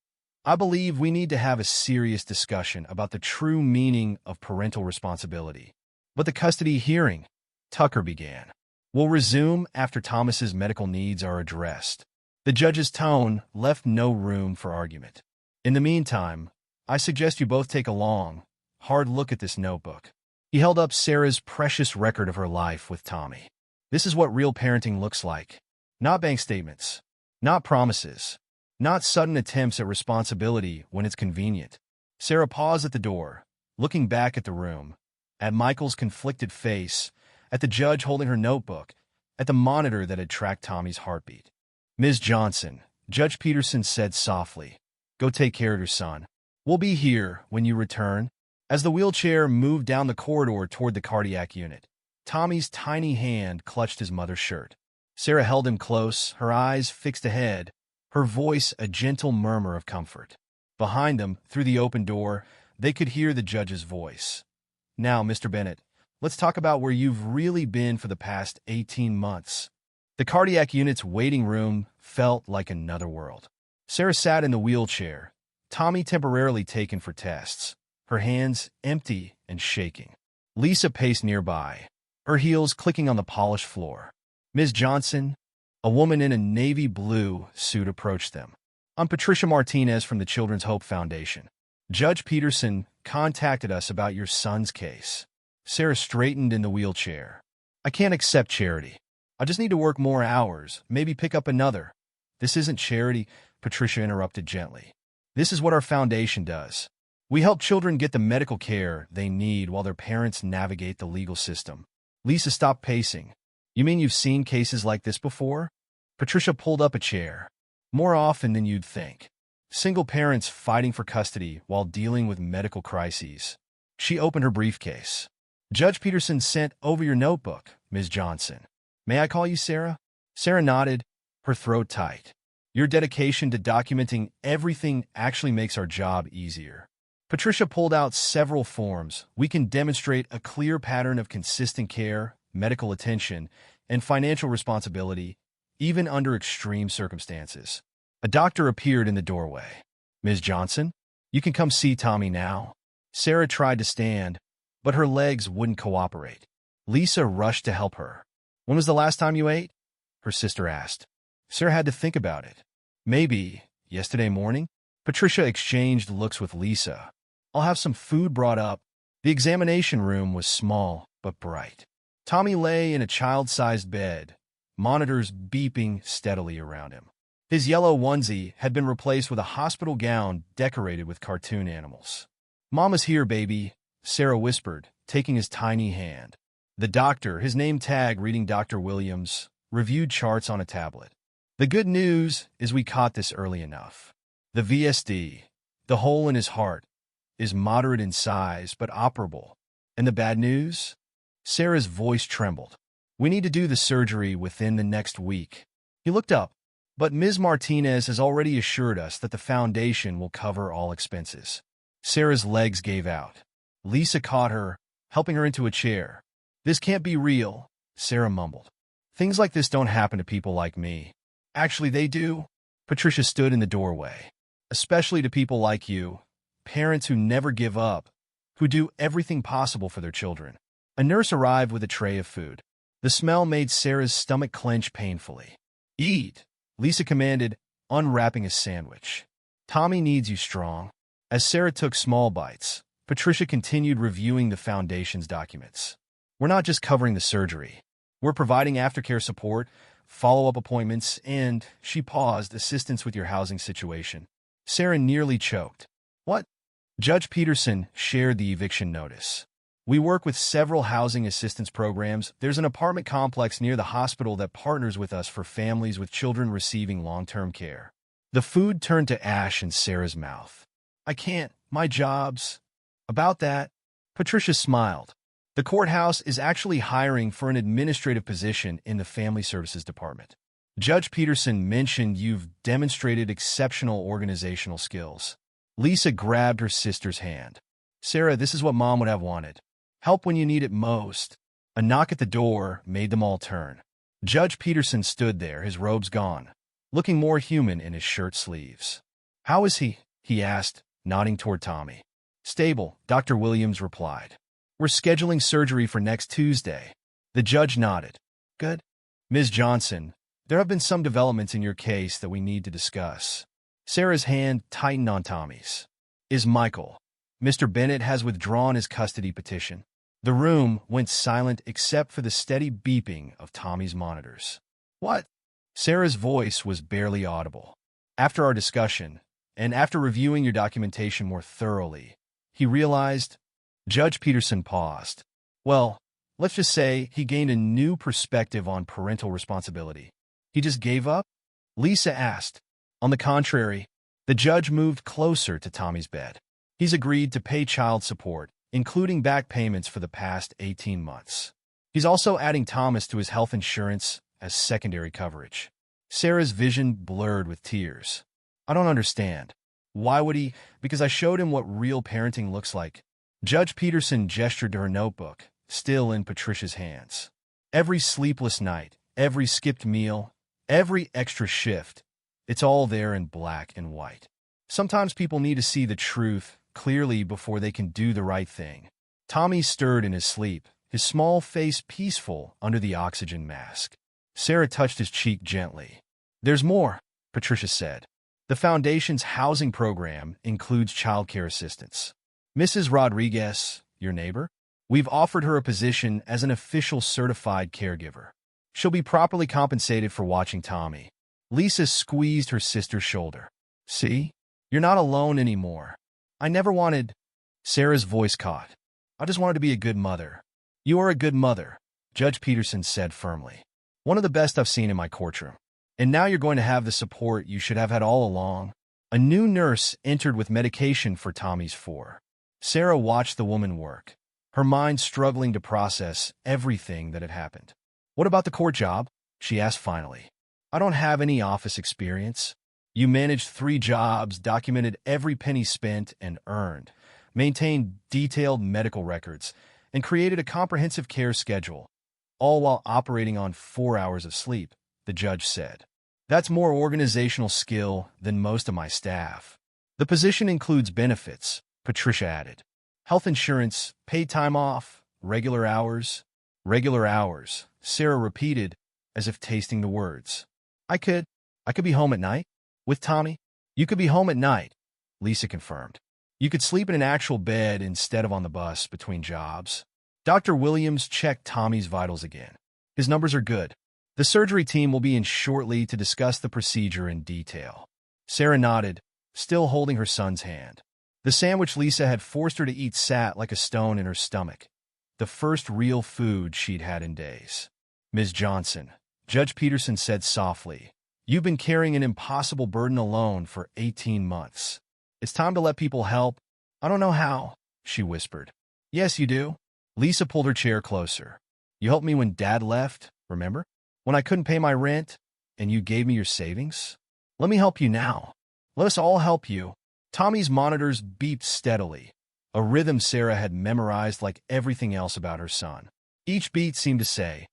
Speaker 1: I believe we need to have a serious discussion about the true meaning of parental responsibility. But the custody hearing, Tucker began. We'll resume after Thomas's medical needs are addressed. The judge's tone left no room for argument. In the meantime, I suggest you both take a long, hard look at this notebook. He held up Sarah's precious record of her life with Tommy. This is what real parenting looks like. Not bank statements. Not promises. Not sudden attempts at responsibility when it's convenient. Sarah paused at the door, looking back at the room, at Michael's conflicted face, at the judge holding her notebook, at the monitor that had tracked Tommy's heartbeat. Ms. Johnson, Judge Peterson said softly, go take care of your son. We'll be here when you return. As the wheelchair moved down the corridor toward the cardiac unit, Tommy's tiny hand clutched his mother's shirt. Sarah held him close, her eyes fixed ahead, her voice a gentle murmur of comfort. Behind them, through the open door, they could hear the judge's voice. Now, Mr. Bennett, let's talk about where you've really been for the past 18 months. The cardiac unit's waiting room felt like another world. Sarah sat in the wheelchair, Tommy temporarily taken for tests, her hands empty and shaking. Lisa paced nearby, her heels clicking on the polished floor. Ms. Johnson, a woman in a navy blue suit, approached them. I'm Patricia Martinez from the Children's Hope Foundation. Judge Peterson contacted us about your son's case. Sarah straightened in the wheelchair. I can't accept charity. I just need to work more hours, maybe pick up another. This isn't charity, Patricia interrupted gently. This is what our foundation does. We help children get the medical care they need while their parents navigate the legal system. Lisa stopped pacing. You mean you've seen cases like this before? Patricia pulled up a chair. More often than you'd think. Single parents fighting for custody while dealing with medical crises. She opened her briefcase. Judge Peterson sent over your notebook, Ms. Johnson. May I call you Sarah? Sarah nodded, her throat tight. Your dedication to documenting everything actually makes our job easier. Patricia pulled out several forms. We can demonstrate a clear pattern of consistent care, medical attention, and financial responsibility, even under extreme circumstances. A doctor appeared in the doorway. Ms. Johnson, you can come see Tommy now. Sarah tried to stand, but her legs wouldn't cooperate. Lisa rushed to help her. When was the last time you ate? Her sister asked. Sarah had to think about it. Maybe yesterday morning? Patricia exchanged looks with Lisa. I'll have some food brought up. The examination room was small but bright. Tommy lay in a child-sized bed, monitors beeping steadily around him. His yellow onesie had been replaced with a hospital gown decorated with cartoon animals. Mama's here, baby, Sarah whispered, taking his tiny hand. The doctor, his name tag reading Dr. Williams, reviewed charts on a tablet. The good news is we caught this early enough. The VSD, the hole in his heart, is moderate in size but operable. And the bad news? Sarah's voice trembled. We need to do the surgery within the next week. He looked up, but Ms. Martinez has already assured us that the foundation will cover all expenses. Sarah's legs gave out. Lisa caught her, helping her into a chair. This can't be real, Sarah mumbled. Things like this don't happen to people like me. Actually, they do. Patricia stood in the doorway. Especially to people like you, parents who never give up, who do everything possible for their children. A nurse arrived with a tray of food. The smell made Sarah's stomach clench painfully. Eat, Lisa commanded, unwrapping a sandwich. Tommy needs you strong. As Sarah took small bites, Patricia continued reviewing the foundation's documents. We're not just covering the surgery. We're providing aftercare support, follow-up appointments, and, she paused, assistance with your housing situation. Sarah nearly choked. What? Judge Peterson shared the eviction notice. We work with several housing assistance programs. There's an apartment complex near the hospital that partners with us for families with children receiving long-term care. The food turned to ash in Sarah's mouth. I can't. My job's... About that, Patricia smiled. The courthouse is actually hiring for an administrative position in the Family Services Department. Judge Peterson mentioned you've demonstrated exceptional organizational skills. Lisa grabbed her sister's hand. Sarah, this is what Mom would have wanted. Help when you need it most. A knock at the door made them all turn. Judge Peterson stood there, his robes gone, looking more human in his shirt sleeves. How is he? He asked, nodding toward Tommy. Stable, Dr. Williams replied. We're scheduling surgery for next Tuesday. The judge nodded. Good. Ms. Johnson, there have been some developments in your case that we need to discuss. Sarah's hand tightened on Tommy's. Is Michael? Mr. Bennett has withdrawn his custody petition. The room went silent except for the steady beeping of Tommy's monitors. What? Sarah's voice was barely audible. After our discussion, and after reviewing your documentation more thoroughly, he realized. Judge Peterson paused. Well, let's just say he gained a new perspective on parental responsibility. He just gave up? Lisa asked. On the contrary, the judge moved closer to Tommy's bed. He's agreed to pay child support, including back payments for the past 18 months. He's also adding Thomas to his health insurance as secondary coverage. Sarah's vision blurred with tears. I don't understand. Why would he? Because I showed him what real parenting looks like. Judge Peterson gestured to her notebook, still in Patricia's hands. Every sleepless night, every skipped meal, every extra shift, it's all there in black and white. Sometimes people need to see the truth clearly before they can do the right thing. Tommy stirred in his sleep, his small face peaceful under the oxygen mask. Sarah touched his cheek gently. There's more, Patricia said. The Foundation's housing program includes childcare assistance. Mrs. Rodriguez, your neighbor? We've offered her a position as an official certified caregiver. She'll be properly compensated for watching Tommy. Lisa squeezed her sister's shoulder. See? You're not alone anymore. I never wanted... Sarah's voice caught. I just wanted to be a good mother. You are a good mother, Judge Peterson said firmly. One of the best I've seen in my courtroom. And now you're going to have the support you should have had all along. A new nurse entered with medication for Tommy's 4. Sarah watched the woman work, her mind struggling to process everything that had happened. What about the court job? She asked finally. I don't have any office experience. You managed 3 jobs, documented every penny spent and earned, maintained detailed medical records, and created a comprehensive care schedule, all while operating on 4 hours of sleep, the judge said. That's more organizational skill than most of my staff. The position includes benefits, Patricia added. Health insurance, paid time off, regular hours. Regular hours, Sarah repeated, as if tasting the words. I could be home at night? With Tommy? You could be home at night, Lisa confirmed. You could sleep in an actual bed instead of on the bus between jobs. Dr. Williams checked Tommy's vitals again. His numbers are good. The surgery team will be in shortly to discuss the procedure in detail. Sarah nodded, still holding her son's hand. The sandwich Lisa had forced her to eat sat like a stone in her stomach. The first real food she'd had in days. Ms. Johnson, Judge Peterson said softly, you've been carrying an impossible burden alone for 18 months. It's time to let people help. I don't know how, she whispered. Yes, you do. Lisa pulled her chair closer. You helped me when Dad left, remember? When I couldn't pay my rent, and you gave me your savings? Let me help you now. Let us all help you. Tommy's monitors beeped steadily, a rhythm Sarah had memorized like everything else about her son. Each beat seemed to say,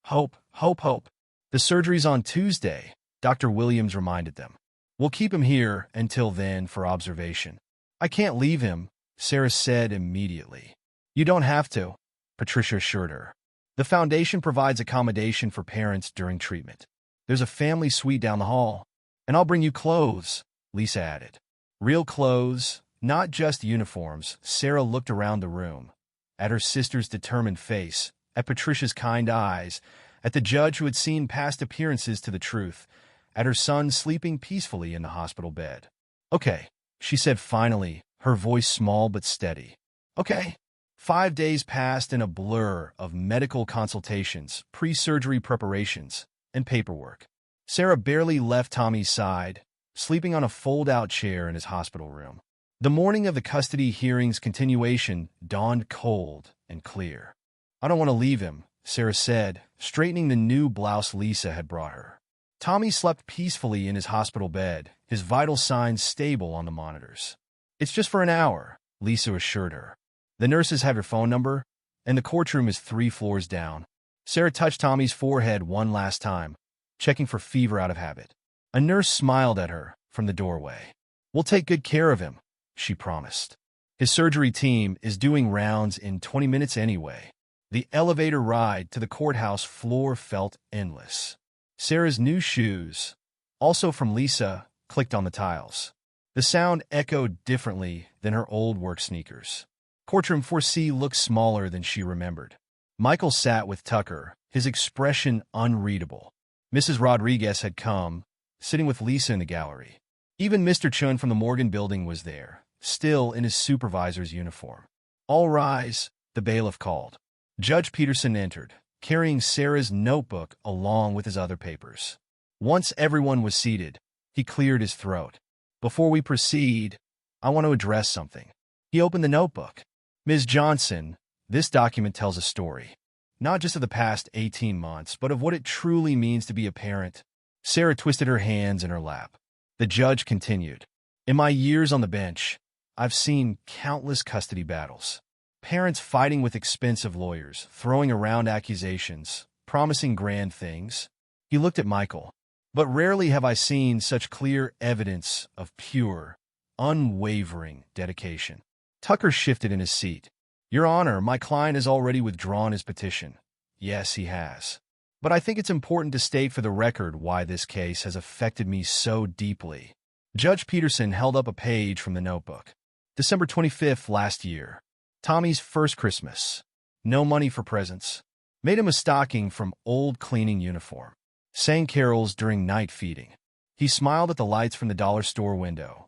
Speaker 1: hope, hope, hope. The surgery's on Tuesday, Dr. Williams reminded them. We'll keep him here until then for observation. I can't leave him, Sarah said immediately. You don't have to, Patricia assured her. The Foundation provides accommodation for parents during treatment. There's a family suite down the hall. And I'll bring you clothes, Lisa added. Real clothes, not just uniforms. Sarah looked around the room, at her sister's determined face, at Patricia's kind eyes, at the judge who had seen past appearances to the truth, at her son sleeping peacefully in the hospital bed. Okay, she said finally, her voice small but steady. Okay. 5 days passed in a blur of medical consultations, pre-surgery preparations, and paperwork. Sarah barely left Tommy's side, sleeping on a fold-out chair in his hospital room. The morning of the custody hearing's continuation dawned cold and clear. I don't want to leave him, Sarah said, straightening the new blouse Lisa had brought her. Tommy slept peacefully in his hospital bed, his vital signs stable on the monitors. It's just for an hour, Lisa assured her. The nurses have your phone number, and the courtroom is 3 floors down. Sarah touched Tommy's forehead one last time, checking for fever out of habit. A nurse smiled at her from the doorway. We'll take good care of him, she promised. His surgery team is doing rounds in 20 minutes anyway. The elevator ride to the courthouse floor felt endless. Sarah's new shoes, also from Lisa, clicked on the tiles. The sound echoed differently than her old work sneakers. Courtroom 4C looked smaller than she remembered. Michael sat with Tucker, his expression unreadable. Mrs. Rodriguez had come, sitting with Lisa in the gallery. Even Mr. Chun from the Morgan building was there, still in his supervisor's uniform. "All rise," the bailiff called. Judge Peterson entered, carrying Sarah's notebook along with his other papers. Once everyone was seated, he cleared his throat. "Before we proceed, I want to address something." He opened the notebook. "Ms. Johnson, this document tells a story, not just of the past 18 months, but of what it truly means to be a parent." Sarah twisted her hands in her lap. The judge continued, "In my years on the bench, I've seen countless custody battles. Parents fighting with expensive lawyers, throwing around accusations, promising grand things." He looked at Michael. "But rarely have I seen such clear evidence of pure, unwavering dedication." Tucker shifted in his seat. "Your Honor, my client has already withdrawn his petition." "Yes, he has. But I think it's important to state for the record why this case has affected me so deeply." Judge Peterson held up a page from the notebook. "December 25th last year. Tommy's first Christmas. No money for presents. Made him a stocking from old cleaning uniform. Sang carols during night feeding. He smiled at the lights from the dollar store window."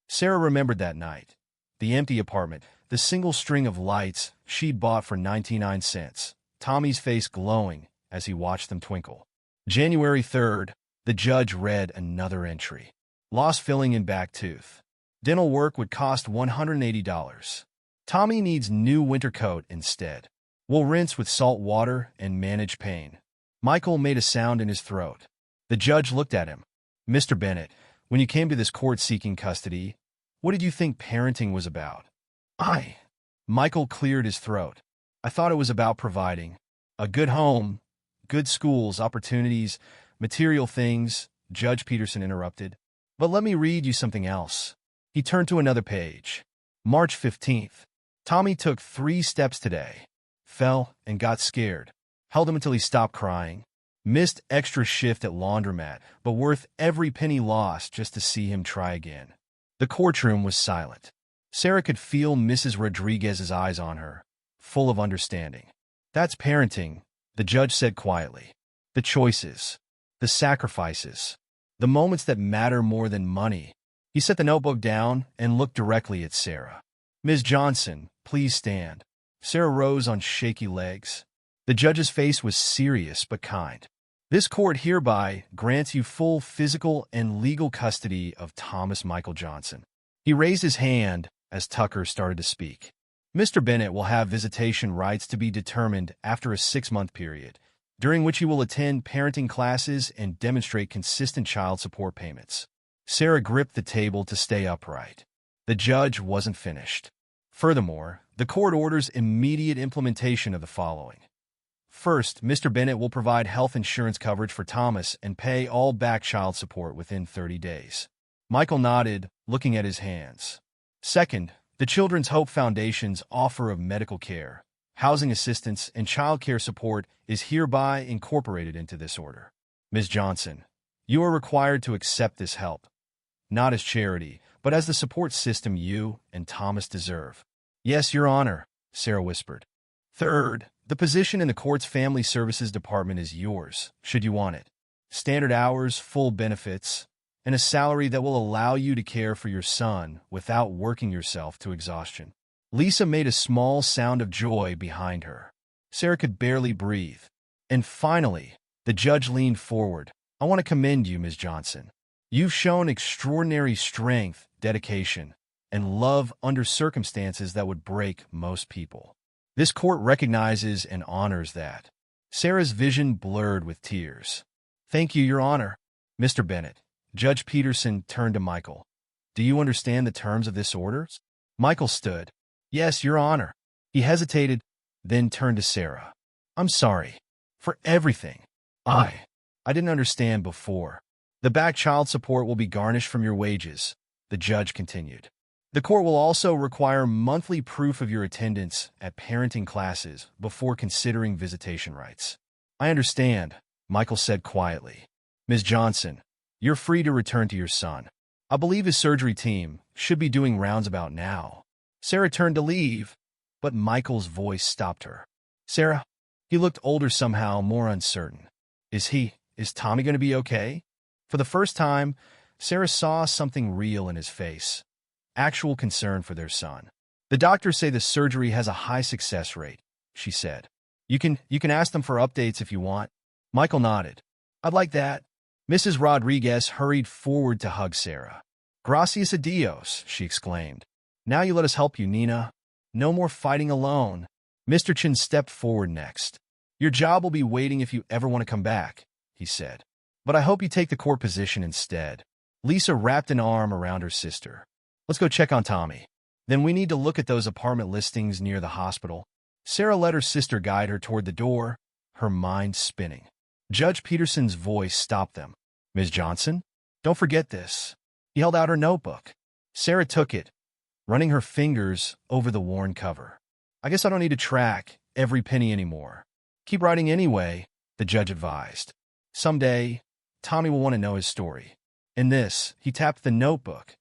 Speaker 1: Sarah remembered that night. The empty apartment, the single string of lights she'd bought for 99 cents, Tommy's face glowing as he watched them twinkle. January 3rd, the judge read another entry. "Lost filling in back tooth. Dental work would cost $180. Tommy needs new winter coat instead. We'll rinse with salt water and manage pain." Michael made a sound in his throat. The judge looked at him. "Mr. Bennett, when you came to this court seeking custody, what did you think parenting was about?" Michael cleared his throat. "I thought it was about providing a good home, good schools, opportunities, material things," Judge Peterson interrupted. "But let me read you something else." He turned to another page. "March 15th. Tommy took 3 steps today. Fell and got scared. Held him until he stopped crying. Missed extra shift at laundromat, but worth every penny lost just to see him try again." The courtroom was silent. Sarah could feel Mrs. Rodriguez's eyes on her, full of understanding. "That's parenting," the judge said quietly. "The choices, the sacrifices, the moments that matter more than money." He set the notebook down and looked directly at Sarah. "Ms. Johnson, please stand." Sarah rose on shaky legs. The judge's face was serious but kind. "This court hereby grants you full physical and legal custody of Thomas Michael Johnson." He raised his hand as Tucker started to speak. "Mr. Bennett will have visitation rights to be determined after a 6-month period, during which he will attend parenting classes and demonstrate consistent child support payments." Sarah gripped the table to stay upright. The judge wasn't finished. "Furthermore, the court orders immediate implementation of the following. First, Mr. Bennett will provide health insurance coverage for Thomas and pay all back child support within 30 days. Michael nodded, looking at his hands. Second, the Children's Hope Foundation's offer of medical care, housing assistance, and child care support is hereby incorporated into this order. Ms. Johnson, you are required to accept this help, not as charity, but as the support system you and Thomas deserve." "Yes, Your Honor," Sarah whispered. "Third, the position in the court's Family Services Department is yours, should you want it. Standard hours, full benefits, and a salary that will allow you to care for your son without working yourself to exhaustion." Lisa made a small sound of joy behind her. Sarah could barely breathe. And finally, the judge leaned forward. "I want to commend you, Ms. Johnson. You've shown extraordinary strength, dedication, and love under circumstances that would break most people. This court recognizes and honors that." Sarah's vision blurred with tears. "Thank you, Your Honor." "Mr. Bennett," Judge Peterson turned to Michael. "Do you understand the terms of this order?" Michael stood. "Yes, Your Honor." He hesitated, then turned to Sarah. "I'm sorry. For everything. I didn't understand before. The back child support will be garnished from your wages," the judge continued. The court will also require monthly proof of your attendance at parenting classes before considering visitation rights. I understand, Michael said quietly. Ms. Johnson, you're free to return to your son. I believe his surgery team should be doing rounds about now. Sarah turned to leave, but Michael's voice stopped her. Sarah? He looked older somehow, more uncertain. Is Tommy going to be okay? For the first time, Sarah saw something real in his face. Actual concern for their son. The doctors say the surgery has a high success rate, she said. You can ask them for updates if you want. Michael nodded. I'd like that. Mrs. Rodriguez hurried forward to hug Sarah. Gracias a Dios, she exclaimed. Now you let us help you, Nina. No more fighting alone. Mr. Chin stepped forward next. Your job will be waiting if you ever want to come back, he said. But I hope you take the court position instead. Lisa wrapped an arm around her sister. Let's go check on Tommy. Then we need to look at those apartment listings near the hospital. Sarah let her sister guide her toward the door, her mind spinning. Judge Peterson's voice stopped them. Ms. Johnson, don't forget this. He held out her notebook. Sarah took it, running her fingers over the worn cover. I guess I don't need to track every penny anymore. Keep writing anyway, the judge advised. Someday, Tommy will want to know his story. In this, he tapped the notebook.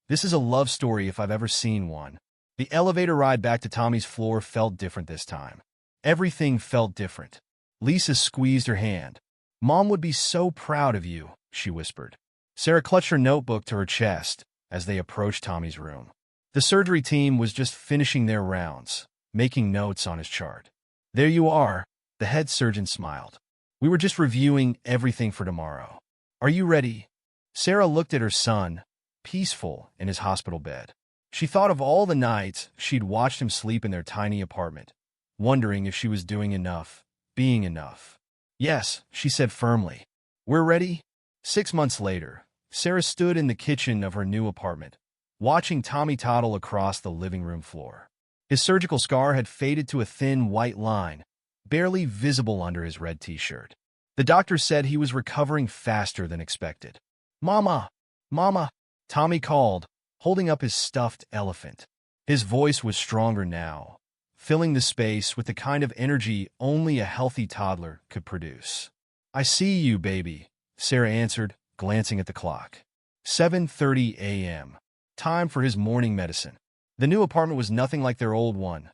Speaker 1: This is a love story if I've ever seen one. The elevator ride back to Tommy's floor felt different this time. Everything felt different. Lisa squeezed her hand. Mom would be so proud of you, she whispered. Sarah clutched her notebook to her chest as they approached Tommy's room. The surgery team was just finishing their rounds, making notes on his chart. There you are, the head surgeon smiled. We were just reviewing everything for tomorrow. Are you ready? Sarah looked at her son, peaceful in his hospital bed. She thought of all the nights she'd watched him sleep in their tiny apartment, wondering if she was doing enough, being enough. Yes, she said firmly. We're ready? 6 months later, Sarah stood in the kitchen of her new apartment, watching Tommy toddle across the living room floor. His surgical scar had faded to a thin white line, barely visible under his red t-shirt. The doctor said he was recovering faster than expected. Mama! Mama! Tommy called, holding up his stuffed elephant. His voice was stronger now, filling the space with the kind of energy only a healthy toddler could produce. I see you, baby, Sarah answered, glancing at the clock. 7:30 a.m. Time for his morning medicine. The new apartment was nothing like their old one.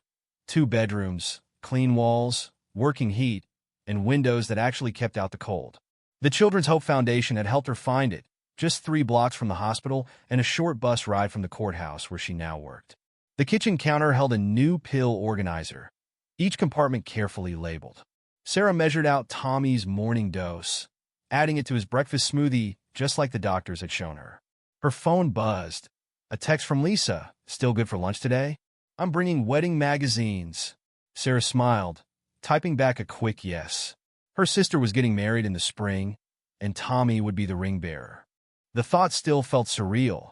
Speaker 1: 2 bedrooms, clean walls, working heat, and windows that actually kept out the cold. The Children's Hope Foundation had helped her find it, just 3 blocks from the hospital and a short bus ride from the courthouse where she now worked. The kitchen counter held a new pill organizer, each compartment carefully labeled. Sarah measured out Tommy's morning dose, adding it to his breakfast smoothie just like the doctors had shown her. Her phone buzzed. A text from Lisa. Still good for lunch today? I'm bringing wedding magazines. Sarah smiled, typing back a quick yes. Her sister was getting married in the spring, and Tommy would be the ring bearer. The thought still felt surreal,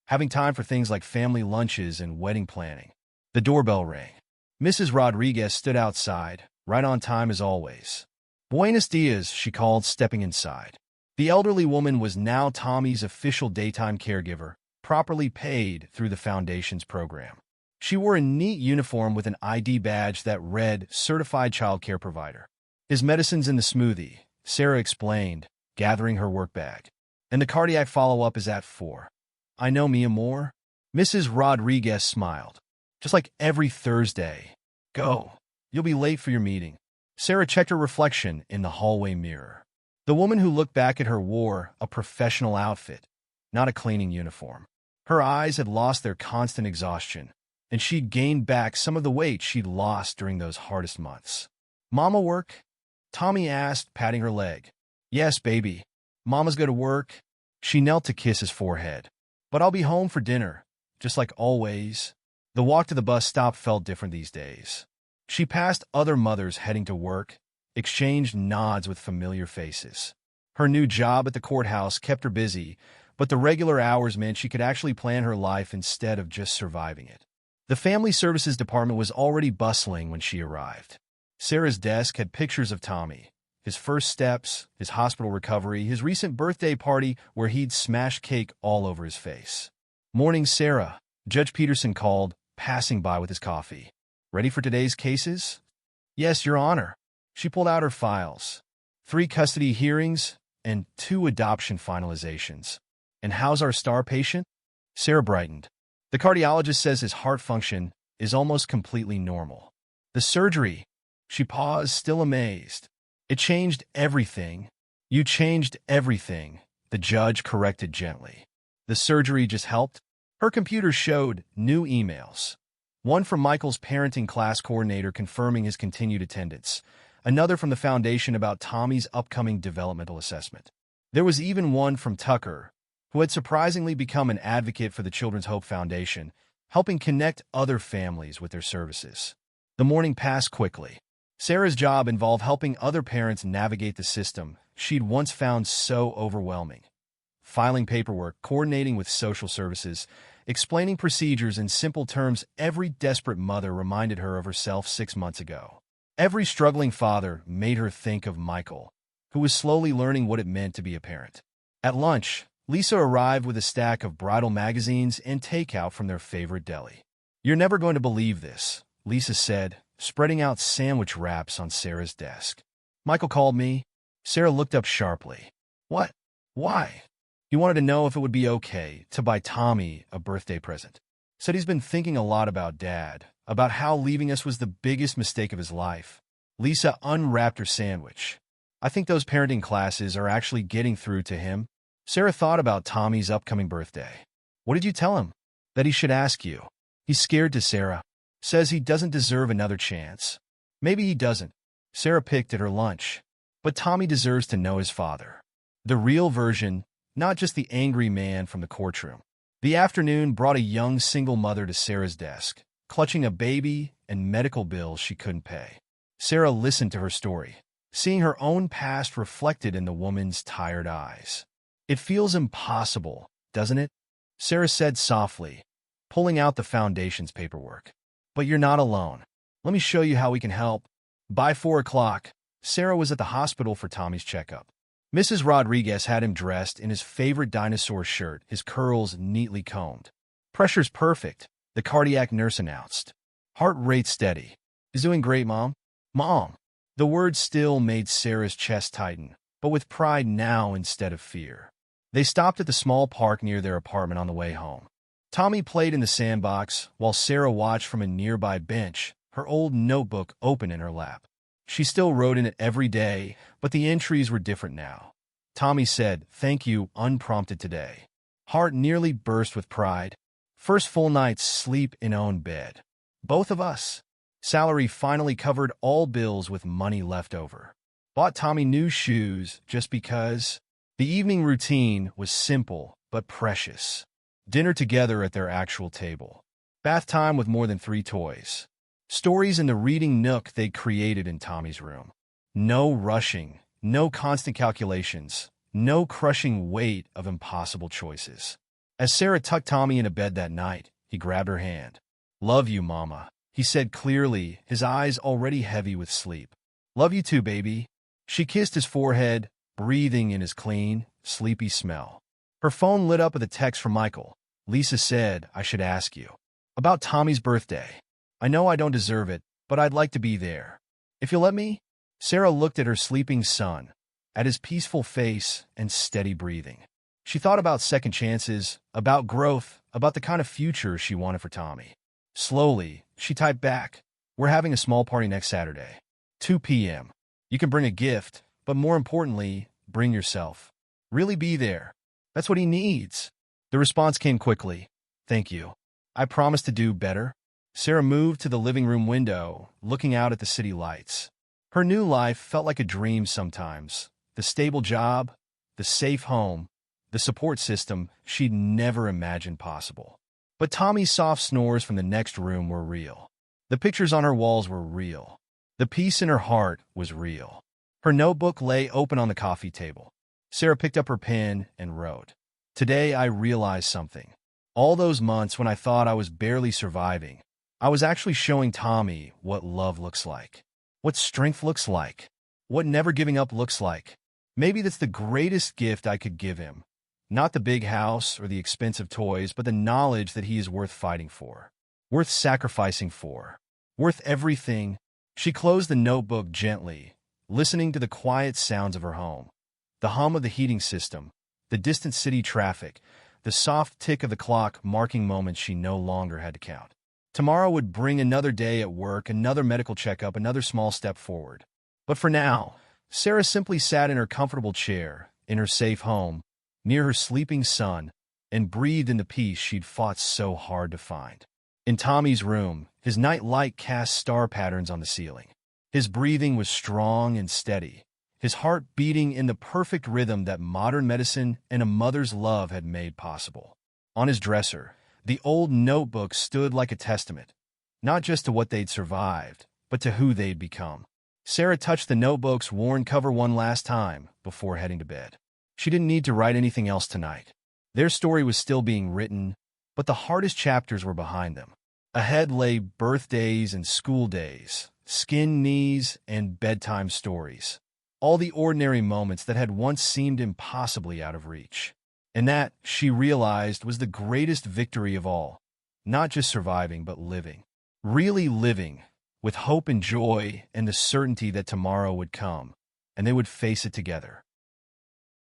Speaker 1: having time for things like family lunches and wedding planning. The doorbell rang. Mrs. Rodriguez stood outside, right on time as always. Buenos dias, she called, stepping inside. The elderly woman was now Tommy's official daytime caregiver, properly paid through the Foundation's program. She wore a neat uniform with an ID badge that read Certified Child Care Provider. His medicine's in the smoothie, Sarah explained, gathering her work bag. And the cardiac follow-up is at 4. I know, mi amor. Mrs. Rodriguez smiled. Just like every Thursday. Go. You'll be late for your meeting. Sarah checked her reflection in the hallway mirror. The woman who looked back at her wore a professional outfit, not a cleaning uniform. Her eyes had lost their constant exhaustion, and she'd gained back some of the weight she'd lost during those hardest months. Mama work? Tommy asked, patting her leg. Yes, baby. Mama's go to work. She knelt to kiss his forehead. But I'll be home for dinner, just like always. The walk to the bus stop felt different these days. She passed other mothers heading to work, exchanged nods with familiar faces. Her new job at the courthouse kept her busy, but the regular hours meant she could actually plan her life instead of just surviving it. The Family Services Department was already bustling when she arrived. Sarah's desk had pictures of Tommy, his first steps, his hospital recovery, his recent birthday party where he'd smashed cake all over his face. Morning, Sarah, Judge Peterson called, passing by with his coffee. "Ready for today's cases?" "Yes, Your Honor." She pulled out her files. 3 custody hearings and 2 adoption finalizations. "And how's our star patient?" Sarah brightened. "The cardiologist says his heart function is almost completely normal." "The surgery?" She paused, still amazed. "It changed everything." "You changed everything," the judge corrected gently. "The surgery just helped?" Her computer showed new emails. One from Michael's parenting class coordinator confirming his continued attendance. Another from the foundation about Tommy's upcoming developmental assessment. There was even one from Tucker, who had surprisingly become an advocate for the Children's Hope Foundation, helping connect other families with their services. The morning passed quickly. Sarah's job involved helping other parents navigate the system she'd once found so overwhelming. Filing paperwork, coordinating with social services, explaining procedures in simple terms every desperate mother reminded her of herself 6 months ago. Every struggling father made her think of Michael, who was slowly learning what it meant to be a parent. At lunch, Lisa arrived with a stack of bridal magazines and takeout from their favorite deli. "You're never going to believe this," Lisa said, spreading out sandwich wraps on Sarah's desk. "Michael called me." Sarah looked up sharply. "What? Why?" "He wanted to know if it would be okay to buy Tommy a birthday present. Said he's been thinking a lot about Dad, about how leaving us was the biggest mistake of his life." Lisa unwrapped her sandwich. "I think those parenting classes are actually getting through to him." Sarah thought about Tommy's upcoming birthday. "What did you tell him?" "That he should ask you. He's scared to Sarah. Says he doesn't deserve another chance." "Maybe he doesn't." Sarah picked at her lunch. "But Tommy deserves to know his father. The real version, not just the angry man from the courtroom." The afternoon brought a young single mother to Sarah's desk, clutching a baby and medical bills she couldn't pay. Sarah listened to her story, seeing her own past reflected in the woman's tired eyes. "It feels impossible, doesn't it?" Sarah said softly, pulling out the foundation's paperwork. "But you're not alone. Let me show you how we can help." By 4 o'clock, Sarah was at the hospital for Tommy's checkup. Mrs. Rodriguez had him dressed in his favorite dinosaur shirt, his curls neatly combed. "Pressure's perfect," the cardiac nurse announced. "Heart rate steady." "He's doing great, Mom." "Mom." The word still made Sarah's chest tighten, but with pride now instead of fear. They stopped at the small park near their apartment on the way home. Tommy played in the sandbox while Sarah watched from a nearby bench, her old notebook open in her lap. She still wrote in it every day, but the entries were different now. Tommy said, "Thank you," unprompted today. Heart nearly burst with pride. "First full night's sleep in own bed. Both of us." Salary finally covered all bills with money left over. Bought Tommy new shoes just because. The evening routine was simple but precious. Dinner together at their actual table. Bath time with more than 3 toys. Stories in the reading nook they'd created in Tommy's room. No rushing, no constant calculations, no crushing weight of impossible choices. As Sarah tucked Tommy into bed that night, he grabbed her hand. "Love you, Mama," he said clearly, his eyes already heavy with sleep. "Love you too, baby." She kissed his forehead, breathing in his clean, sleepy smell. Her phone lit up with a text from Michael. Lisa said, "I should ask you about Tommy's birthday. I know I don't deserve it, but I'd like to be there. If you'll let me?" Sarah looked at her sleeping son, at his peaceful face and steady breathing. She thought about second chances, about growth, about the kind of future she wanted for Tommy. Slowly, she typed back, "We're having a small party next Saturday. 2 p.m. You can bring a gift, but more importantly, bring yourself. Really be there. That's what he needs." The response came quickly. "Thank you. I promise to do better." Sarah moved to the living room window, looking out at the city lights. Her new life felt like a dream sometimes. The stable job, the safe home, the support system she'd never imagined possible. But Tommy's soft snores from the next room were real. The pictures on her walls were real. The peace in her heart was real. Her notebook lay open on the coffee table. Sarah picked up her pen and wrote, "Today I realized something. All those months when I thought I was barely surviving, I was actually showing Tommy what love looks like, what strength looks like, what never giving up looks like. Maybe that's the greatest gift I could give him. Not the big house or the expensive toys, but the knowledge that he is worth fighting for, worth sacrificing for, worth everything. She closed the notebook gently, listening to the quiet sounds of her home, the hum of the heating system, the distant city traffic, the soft tick of the clock marking moments she no longer had to count. Tomorrow would bring another day at work, another medical checkup, another small step forward. But for now, Sarah simply sat in her comfortable chair, in her safe home, near her sleeping son, and breathed in the peace she'd fought so hard to find. In Tommy's room, his night light cast star patterns on the ceiling. His breathing was strong and steady, his heart beating in the perfect rhythm that modern medicine and a mother's love had made possible. On his dresser, the old notebook stood like a testament, not just to what they'd survived, but to who they'd become. Sarah touched the notebook's worn cover one last time before heading to bed. She didn't need to write anything else tonight. Their story was still being written, but the hardest chapters were behind them. Ahead lay birthdays and school days, skinned knees and bedtime stories. All the ordinary moments that had once seemed impossibly out of reach. And that, she realized, was the greatest victory of all. Not just surviving, but living. Really living, with hope and joy and the certainty that tomorrow would come, and they would face it together.